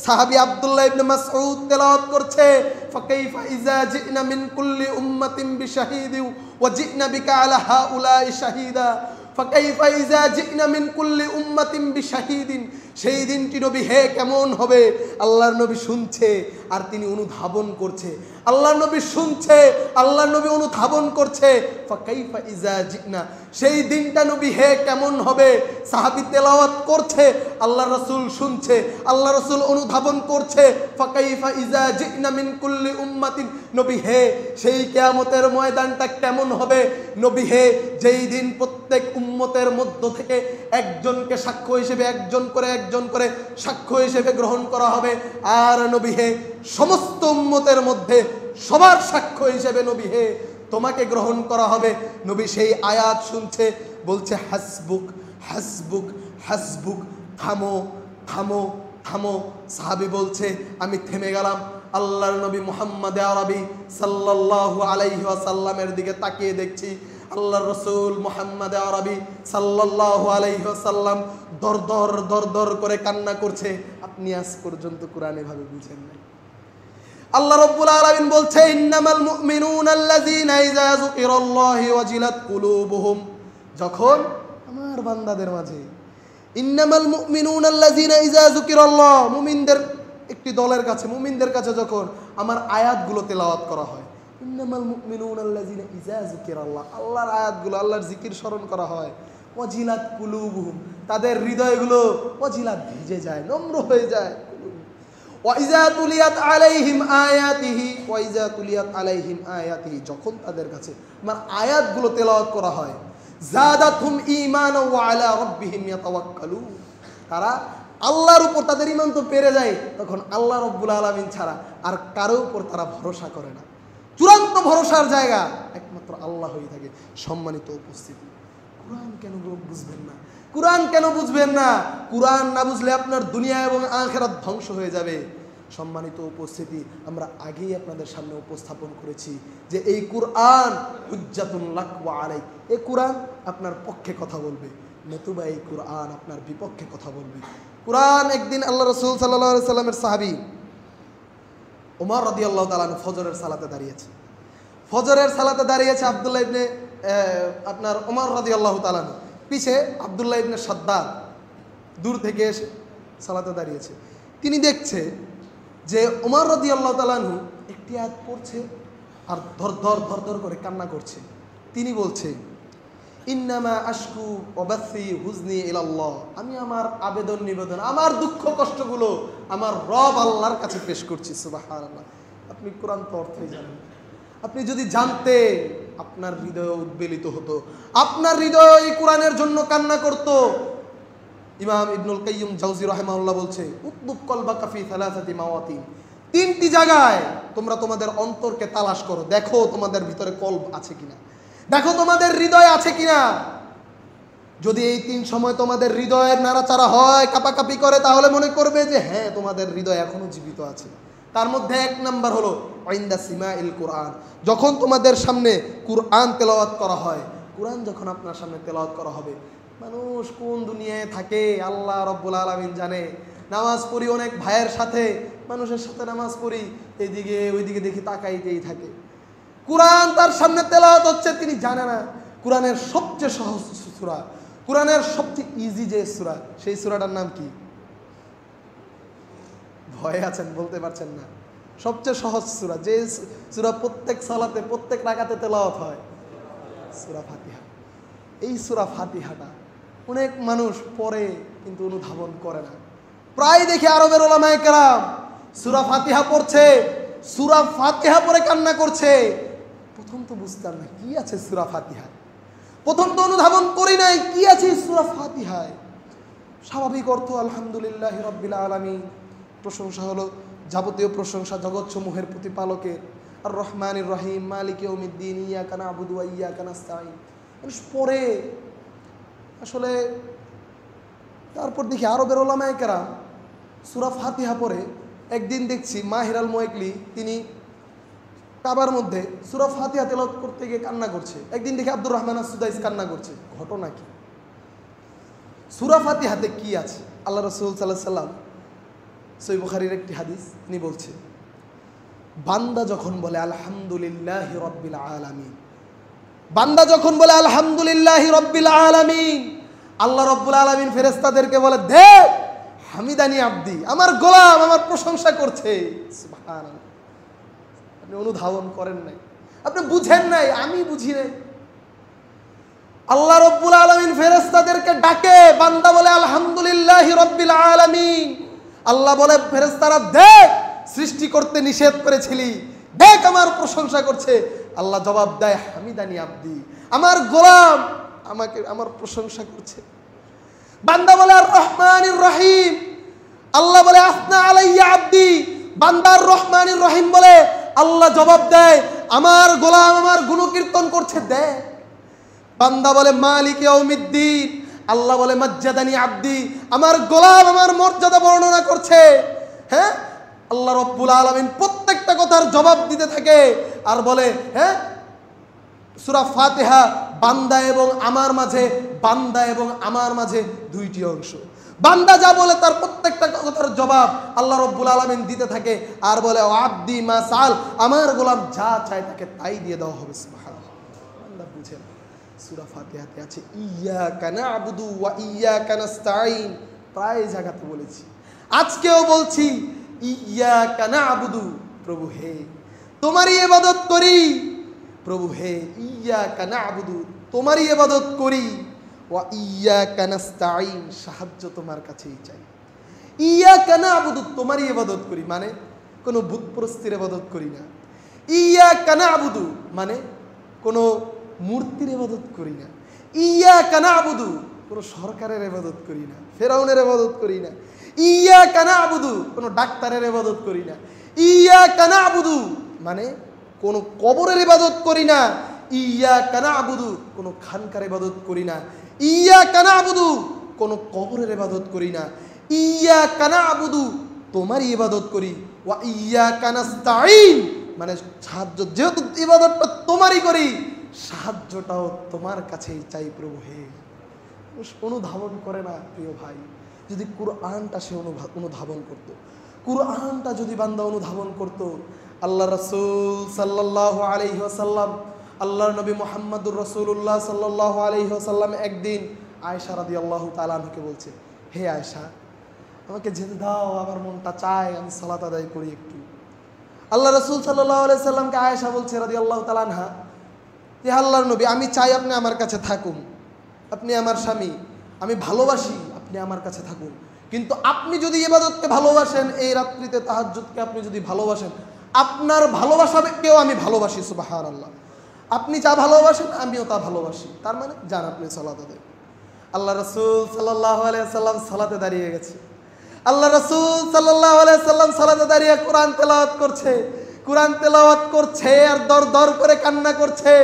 সাহাবী আব্দুল্লাহ ইবনে মাসউদ তেলাওয়াত করছে, ফাকাইফা ইযা জিনা মিন কুল্লি উম্মাতিন বিশাহিদিন ওয়া জিনা বিকা আলা হাউলাই শাহিদা, ফাকাইফা ইযা জিনা মিন কুল্লি উম্মাতিন বিশাহিদিন। সেই দিনটি নবী হে কেমন হবে? আল্লাহর নবী শুনছে আর তিনি অনুধাবন করছে। আল্লাহর নবী শুনছে, আল্লাহর নবী অনুধাবন করছে। ফাকাইফা ইযা জিনা, সেই দিনটা নবী হে কেমন হবে? সাহাবী তেলাওয়াত করছে, আল্লাহ রাসূল শুনছে, আল্লাহ রাসূল অনুধাবন করছে। ফাকাইফা ইযা জিনা মিন কুল্লি উম্মাতিন, নবী হে সেই কিয়ামতের ময়দানটা কেমন হবে? নবী হে যেই দিন প্রত্যেক উম্মতের মধ্য থেকে একজনকে সাক্ষ্য হিসেবে একজন করে সাক্ষ্য হিসেবে গ্রহণ করা হবে। আর নবী হে সমস্ত উম্মতের মধ্যে সবার সাক্ষ্য হিসেবে নবী হে তোমাকে গ্রহণ করা হবে। নবী সেই আয়াত শুনছে, বলছে হাসবুক হাসবুক হাসবুক, থামো থামো থামো। সাহাবী বলছে আমি থেমে গেলাম। আল্লাহর নবী মুহাম্মদ আরবি সাল্লাল্লাহু আলাইহি ওয়াসাল্লামের দিকে তাকিয়ে দেখছি আল্লাহর রাসূল মুহাম্মদ আরবি সাল্লাল্লাহু আলাইহি ওয়াসাল্লাম দর দর দর দর করে কান্না করছে। আপনি আজ পর্যন্ত কোরআন এভাবে বুঝেন না। আল্লাহ রাব্বুল আলামিন বলছে ইন্নামাল মুমিনুনা আল্লাযীনা ইযা যুকিরাল্লাহু ওয়াজিলাত কুলুবুহুম, যখন আমার বান্দাদের মাঝে ইন্নামাল মুমিনুনা আল্লাযীনা ইযা যুকিরাল্লাহ, মুমিনদের একটি দলের কাছে, মুমিনদের কাছে যখন আমার আয়াতগুলো তেলাওয়াত করা হয়, ইন্নামাল মুমিনুনা আল্লাযীনা ইযা যুকিরাল্লাহ, আল্লাহর আয়াতগুলো, আল্লাহর জিকির স্মরণ করা হয়, ওয়াজিলাত কুলুবুহুম, তাদের হৃদয়গুলো ওয়াজিলাত ভিজে যায়, নম্র হয়ে যায়। ওয়াইজা তুলিয়াত আলাইহিম আয়াতিহি, ওয়াইজা তুলিয়াত আলাইহিম আয়াতিহি, যখন তাদের কাছে আমার আয়াতগুলো তেলাওয়াত করা হয়, যাদাতুহুম ঈমানা ওয়া আলা রাব্বিহিম ইয়াতাওয়াক্কালুন, তারা আল্লাহর উপর তাদের ঈমান তো বেড়ে যায়, তখন আল্লাহ রাব্বুল আলামিন ছাড়া আর কারো উপর তারা ভরসা করে না। চূড়ান্ত ভরসার জায়গা একমাত্র আল্লাহই থাকে। সম্মানিত উপস্থিতি, কোরআন কেন বুঝবেন না? কোরআন কেন বুঝবেন না? কোরআন না বুঝলে আপনার দুনিয়া এবং আখিরাত ধ্বংস হয়ে যাবে। সম্মানিত উপস্থিতি, আমরা আগেই আপনাদের সামনে উপস্থাপন করেছি যে এই কোরআন হুজ্জাতুন লাক ওয়া আলাইক, এই কোরআন আপনার পক্ষে কথা বলবে, নতুবা এই কোরআন আপনার বিপক্ষে কথা বলবে। কোরআন একদিন আল্লাহ রাসূল সাল্লাল্লাহু আলাইহি সাল্লামের সাহাবী ওমর রাদিয়াল্লাহু তাআলা ফজরের সালাতে দাঁড়িয়েছে। ফজরের সালাতে দাঁড়িয়েছে আব্দুল্লাহ ইবনে আপনার ওমর রাদিয়াল্লাহু তাআলা, পিছে আব্দুল্লাহ ইবনে সাদ্দাদ দূর থেকে এসে সালাতে দাঁড়িয়েছে। তিনি দেখছে যে ওমর রাদিয়াল্লাহু তাআলা একটি আয়াত পড়ছে আর ধর ধর ধর ধর করে কান্না করছে। তিনি বলছে ইন্নামা আশকু ওয়া বাসি হুজনি ইলাল্লাহ, আমি আমার আবেদন নিবেদন, আমার দুঃখ কষ্টগুলো আমার রব আল্লাহর কাছে পেশ করছি। সুবহানাল্লাহ। আপনি কোরআন তো অর্থই জানেন, আপনি যদি জানতে আপনার হৃদয় উদ্বেলিত হতো, আপনার হৃদয় এই কোরআনের জন্য কান্না করত। ইমাম ইবনুল কাইয়্যিম জাওজি রাহিমাহুল্লাহ বলছে উতলুব কলবাকা ফি সালাসাতি মাওয়াতিন, তিনটি জায়গায় তোমরা তোমাদের অন্তরকে তালাশ করো, দেখো তোমাদের ভিতরে কলব আছে কিনা, দেখো তোমাদের হৃদয় আছে কিনা। যদি এই তিন সময় তোমাদের হৃদয়ের নাড়াচাড়া হয়, কাঁপাকাঁপি করে, তাহলে মনে করবে যে হ্যাঁ তোমাদের হৃদয় এখনো জীবিত আছে। তার মধ্যে এক নাম্বার হলো ইনদা সিমাইল কোরআন, যখন তোমাদের সামনে কোরআন তেলাওয়াত করা হয়। কোরআন যখন আপনার সামনে তেলাওয়াত করা হবে, মানুষ কোন দুনিয়ায় থাকে আল্লাহ রাব্বুল আলামিন জানে। নামাজ পড়ি অনেক ভাইয়ের সাথে, মানুষের সাথে নামাজ পড়ি, এইদিকে ওইদিকে দেখি তাকাইতেই থাকে। কোরআন তার সামনে তেলাওয়াত হচ্ছে, তিনি জানে না কোরআনের সবচেয়ে সহজ সূরা, কোরআনের সবচেয়ে ইজি যে সূরা, সেই সূরাটার নাম কি? ভয়ে আছেন, বলতে পারছেন না। সবচেয়ে সহজ সূরা, যে সূরা প্রত্যেক সালাতে প্রত্যেক রাকাতে তেলাওয়াত হয়, সূরা ফাতিহা। এই সূরা ফাতিহাটা অনেক মানুষ পড়ে কিন্তু অনুধাবন করে না। প্রায় দেখি আরবের উলামায়ে কেরাম সূরা ফাতিহা পড়ছে, সূরা ফাতিহা পড়ে কান্না করছে। প্রথম তো বুঝতাম না কি আছে সূরা ফাতিহায়, প্রথম তো অনুধাবন করি নাই কি আছে সূরা ফাতিহায়। স্বাভাবিক অর্থ আলহামদুলিল্লাহি রাব্বিল আলামিন, প্রশংসা হলো যাবতীয় প্রশংসা জগৎসমূহের প্রতিপালকের, আর রহমানির রহিম মালিক ইয়াউমিদ্দিন ইয়াকা না'বুদু ওয়া ইয়াকা নাস্তাঈন। মানুষ পড়ে আসলে। তারপর দেখি আরবের উলামায়ে কেরাম সূরা ফাতিহা পড়ে। একদিন দেখছি মাহির আল মুয়াক্কিলি তিনি কাবার মধ্যে সূরা ফাতিহা তেলাওয়াত করতে গিয়ে কান্না করছে। একদিন দেখে আব্দুর রহমান আস-সুদাইস কান্না করছে। ঘটনা কি? সূরা ফাতিহাতে কি আছে? আল্লাহ রাসূল সাল্লাল্লাহু আলাইহি সাল্লাম, সহিহ বুখারীর একটি হাদিস, তিনি বলছে, বান্দা যখন বলে আলহামদুলিল্লাহি রাব্বিল আলামিন, বান্দা যখন বলে আলহামদুলিল্লাহি রাব্বিল আলামিন, আল্লাহ রাব্বুল আলামিন ফেরেশতাদেরকে বলে, দেখ হামিদানি আব্দি, আমার গোলাম আমার প্রশংসা করছে। সুবহানাল্লাহ। আপনি অনুধাবন করেন নাই, আপনি বুঝেন নাই, আমি বুঝি নাই। আল্লাহ রাব্বুল আলামিন ফেরেশতাদেরকে ডাকে, বান্দা বলে আলহামদুলিল্লাহি রাব্বিল আলামিন। আল্লাহ বলে, ফেরেশতারা দেখ সৃষ্টি করতে নিষেধ করেছিলি, দেখ আমার প্রশংসা করছে। আল্লাহ জবাব দেয়, হামিদানি আব্দি, আমার গোলাম আমাকে আমার প্রশংসা করছে। বান্দা বলে আর রহমানির রহিম, আল্লাহ বলে আসনা আলাইয়া আব্দি, বান্দার রহমানির রহিম বলে, আল্লাহ জবাব দেয়, আমার গোলাম আমার গুণকীর্তন করছে। দেখ বান্দা বলে মালিক ইয়াউমিদ্দিন, আল্লাহ বলে মাজ্জাদানি আব্দি, আমার গোলাম আমার মর্যাদা বর্ণনা করছে। হ্যাঁ, আল্লাহ রাব্বুল আলামিন প্রত্যেকটা কথার জবাব দিতে থাকে আর বলে, হ্যাঁ, সূরা ফাতিহা বান্দা এবং আমার মাঝে, বান্দা এবং আমার মাঝে দুইটি অংশ। বান্দা যা বলে তার প্রত্যেকটা কথার জবাব আল্লাহ রাব্বুল আলামিন দিতে থাকে আর বলে, ও আব্দি মা সাল, আমার গোলাম যা চায় তাকে তাই দিয়ে দেওয়া হবে। সুবহানাল্লাহ। বান্দা বুঝে না, সূরা ফাতিহাতে আছে ইয়্যাকা না'বুদু ওয়া ইয়্যাকা নাস্তাঈন, প্রায় জায়গাতে বলেছি, আজকেও বলছি, ইয়্যাকা না'বুদু, প্রভু হে তোমারই ইবাদত করি, প্রভু হে ইয়্যাকা না'বুদু, তোমারই ইবাদত করি, ওয়া ইয়্যাকা নাস্তাঈন, সাহায্য তোমার কাছেই চাই। ইয়্যাকা না'বুদু, তোমারই ইবাদত করি মানে কোনো বুতপ্রস্তির ইবাদত করি না। ইয়্যাকা না'বুদু মানে কোনো মূর্তির ইবাদত করি না। ইয়্যাকা না'বুদু কোনো সরকারের ইবাদত করি না, ফেরাউনের ইবাদত করি না। ইয়্যাকা না'বুদু কোনো ডাক্তারের ইবাদত করি না। ইয়্যাকা না'বুদু মানে কোনো কবরের ইবাদত করি না। ইয়্যাকা না'বুদু কোনো খানকার ইবাদত করি না। ইয়্যাকা না'বুদু কোনো কবরের ইবাদত করি না। ইয়্যাকা না'বুদু তোমারই ইবাদত করি। ওয়া ইয়্যাকা নাস্তাঈন মানে সাহায্য, যেহেতু ইবাদতটা তোমারই করি, সাহায্যটাও তোমার কাছেই চাই প্রভু হে। অনুধাবন করে না প্রিয় ভাই, যদি কুরআনটা সে অনুধাবন করত, কুরআনটা যদি বান্দা অনুধাবন করত, আল্লাহ রাসূল সাল্লাল্লাহু আলাইহি ওয়াসাল্লাম, আল্লাহর নবী মুহাম্মদুর রাসূলুল্লাহ সাল্লাল্লাহু আলাইহি ওয়াসাল্লাম একদিন আয়েশা রাদিয়াল্লাহু তাআলা আনহাকে বলছে, হে আয়েশা, আমাকে যেতে দাও, আমার মনটা চায় আমি সালাত আদায় করি একটু। আল্লাহ রাসূল সাল্লাল্লাহু আলাইহি সাল্লামকে আয়েশা বলছে রাদিয়াল্লাহু তাআলা আনহা, যে আল্লাহর নবী, আমি চাই আপনি আমার কাছে থাকুন, আপনি আমার স্বামী, আমি ভালোবাসি আপনি আমার কাছে থাকুন, কিন্তু আপনি যদি ইবাদতকে ভালোবাসেন, এই রাত্রিতে তাহাজ্জুদকে আপনি যদি ভালোবাসেন, আপনার ভালোবাসাকেও আমি ভালোবাসি। সুবহানাল্লাহ। আপনি যা ভালোবাসেন আমিও তা ভালোবাসি, তার মানে যান আপনি সালাত আদায়। আল্লাহ রাসূল সাল্লাল্লাহু আলাইহি সাল্লাম সালাতে দাঁড়িয়ে গেছে। আল্লাহ রাসূল সাল্লাল্লাহু আলাইহি সাল্লাম সালাতে দাঁড়িয়ে কোরআন তেলাওয়াত করছে। কোরআন তেলাওয়াত করছে আর দর দর করে কান্না করছে।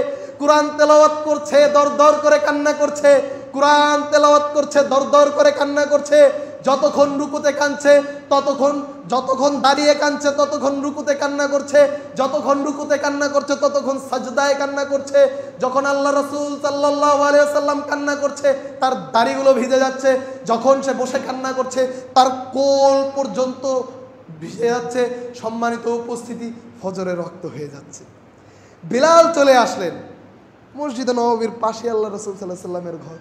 কোরআন তেলাওয়াত করছে, দর দর করে কান্না করছে। কোরআন তেলাওয়াত করছে, দর দর করে কান্না করছে। যতক্ষণ রুকুতে কাঁদছে ততক্ষণ, যতক্ষণ দাঁড়িয়ে কাঁদছে ততক্ষণ রুকুতে কান্না করছে, যতক্ষণ রুকুতে কান্না করছে ততক্ষণ সাজদায় কান্না করছে। যখন আল্লাহ রাসূল সাল্লাল্লাহু আলাইহি ওয়াসাল্লাম কান্না করছে, তার দাড়িগুলো ভিজে যাচ্ছে। যখন সে বসে কান্না করছে, তার কোল পর্যন্ত ভিজে যাচ্ছে। সম্মানিত উপস্থিতি, ফজরের রক্ত হয়ে যাচ্ছে। বিলাল চলে আসলেন, মসজিদে নববীর পাশে আল্লাহ রাসূল সাল্লাল্লাহু আলাইহি ওয়াসাল্লামের ঘর।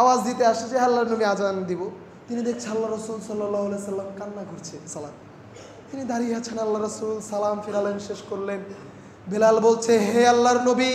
আওয়াজ দিতে আসে যে আল্লাহর নবী আজান দিব। তিনি দেখছে আল্লাহ রাসূল সাল্লাল্লাহু আলাইহি ওয়াসাল্লাম কান্না করছে সালাত। তিনি দাঁড়িয়ে আছেন, আল্লাহ রাসূল সালাম ফিরালেন, শেষ করলেন। বিলাল বলছে, হে আল্লাহর নবী,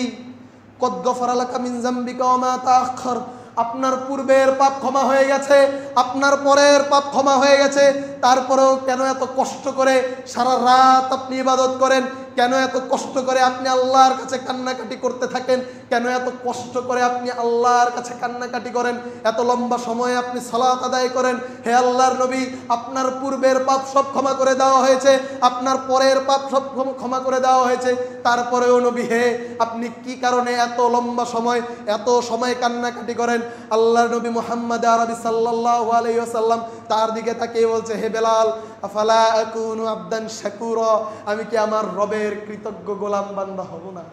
কদ গফারা লাকা মিন যামবিকা ওয়া মা তাআখার, আপনার পূর্বের পাপ ক্ষমা হয়ে গেছে, আপনার পরের পাপ ক্ষমা হয়ে গেছে। তারপরেও কেন এত কষ্ট করে সারা রাত আপনি ইবাদত করেন? কেন এত কষ্ট করে আপনি আল্লাহর কাছে কান্নাকাটি করতে থাকেন? কেন এত কষ্ট করে আপনি আল্লাহর কাছে কান্নাকাটি করেন, এত লম্বা সময়ে আপনি সালাত আদায় করেন? হে আল্লাহর নবী, আপনার পূর্বের পাপ সব ক্ষমা করে দেওয়া হয়েছে, আপনার পরের পাপ সব ক্ষমা করে দেওয়া হয়েছে, তারপরেও নবী হে, আপনি কি কারণে এত লম্বা সময়, এত সময় কান্নাকাটি করেন? আল্লাহর নবী মুহাম্মদ আরবি সাল্লাল্লাহু আলাইহি ওয়াসাল্লাম তার দিকে তাকিয়ে বলছে, হে বেলাল, আফালা আকুনু আবদান শাকুরা, আমি কি আমার রবের কৃতজ্ঞ গোলাম বান্দা হব না?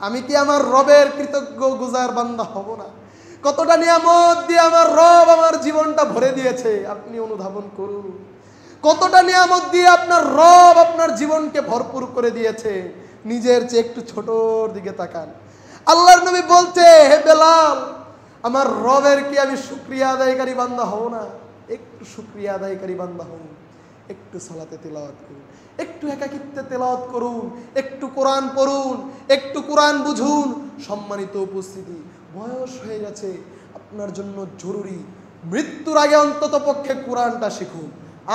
আমি কি আমার রবের কৃতজ্ঞ গুজার বান্দা হব না? কতটা নিয়ামত দিয়ে আমার রব আমার জীবনটা ভরে দিয়েছে, আপনি অনুধাবন করুন। কতটা নিয়ামত দিয়ে আপনার রব আপনার জীবনকে ভরপুর করে দিয়েছে। নিজের চেয়ে একটু ছোটর দিকে তাকান। আল্লাহর নবী বলছে, হে বেলাল, আমার রবের কি আমি শুকরিয়া আদায়কারী বান্দা হব না? একটু শুকরিয়া আদায়কারী বান্দা হন, একটু সালাতে তেলাওয়াত করুন, একটু একাকিত্বে তেলাওয়াত করুন, একটু কোরআন পড়ুন, একটু কোরআন বুঝুন। সম্মানিত উপস্থিতি, বয়স হয়ে গেছে, আপনার জন্য জরুরি মৃত্যুর আগে অন্তত পক্ষে কোরআনটা শিখুন।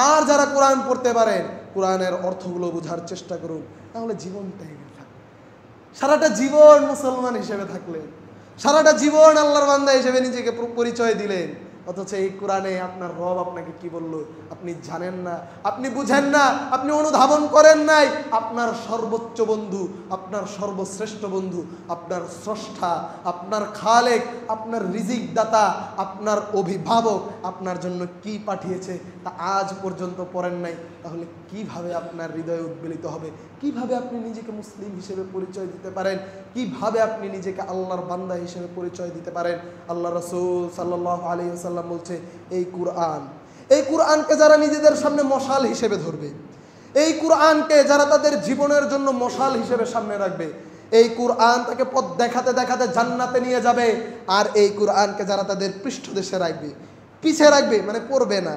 আর যারা কোরআন পড়তে পারেন, কোরআনের অর্থগুলো বোঝার চেষ্টা করুন, তাহলে জীবনটাই থাকবে। সারাটা জীবন মুসলমান হিসেবে থাকলেন, সারাটা জীবন আল্লাহর বান্দা হিসেবে নিজেকে পরিচয় দিলেন, অথচ এই কোরআনে আপনার রব আপনাকে কি বললো আপনি জানেন না, আপনি বুঝেন না, আপনি অনুধাবন করেন নাই। আপনার সর্বোচ্চ বন্ধু, আপনার সর্বশ্রেষ্ঠ বন্ধু, আপনার স্রষ্টা, আপনার খালেক, আপনার রিজিক দাতা, আপনার অভিভাবক আপনার জন্য কি পাঠিয়েছে তা আজ পর্যন্ত পড়েন নাই। তাহলে কিভাবে আপনার হৃদয়ে উদ্বেলিত হবে? কিভাবে আপনি নিজেকে মুসলিম হিসেবে পরিচয় দিতে পারেন? কিভাবে আপনি নিজেকে আল্লাহর বান্দা হিসেবে পরিচয় দিতে পারেন? আল্লাহ রাসূল সাল্লাল্লাহু আলাইহি ওয়াসাল্লাম বলছে, এই কোরআনকে যারা নিজেদের সামনে মশাল হিসেবে ধরবে, এই কোরআনকে যারা তাদের জীবনের জন্য মশাল হিসেবে সামনে রাখবে, এই কোরআন তাকে পথ দেখাতে দেখাতে জান্নাতে নিয়ে যাবে। আর এই কোরআনকে যারা তাদের পৃষ্ঠদেশে রাখবে, পিছে রাখবে, মানে পড়বে না,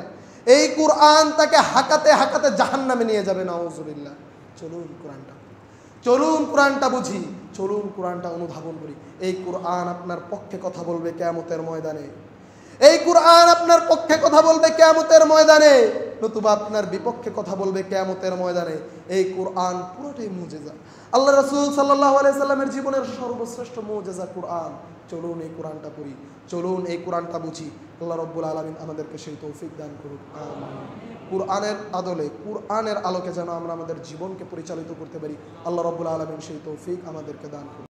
এই কোরআন তাকে হাঁকাতে হাঁকাতে জাহান্নামে নিয়ে যাবে। নাউজুবিল্লাহ। চলুন কোরআনটা বুঝি, চলুন কোরআনটা অনুধাবন করি। এই কোরআন আপনার পক্ষে কথা বলবে কিয়ামতের ময়দানে, এই কোরআন আপনার পক্ষে কথা বলবে কিয়ামতের ময়দানে, নতুবা আপনার বিপক্ষে কথা বলবে কিয়ামতের ময়দানে। এই কোরআন পুরোটাই মুজিজা, আল্লাহ রাসূল সাল্লাল্লাহু আলাইহি সাল্লামের জীবনের সর্বশ্রেষ্ঠ মুজিজা কোরআন। চলুন এই কোরআনটা পড়ি, চলুন এই কোরআনটা বুঝি। আল্লাহ রাব্বুল আলামিন আমাদেরকে সেই তৌফিক দান করুন। আমিন। কোরআনের আদলে, কোরআনের আলোকে যেন আমরা আমাদের জীবনকে পরিচালিত করতে পারি। আল্লাহ রাব্বুল আলামিন সেই তৌফিক আমাদেরকে দান করুন।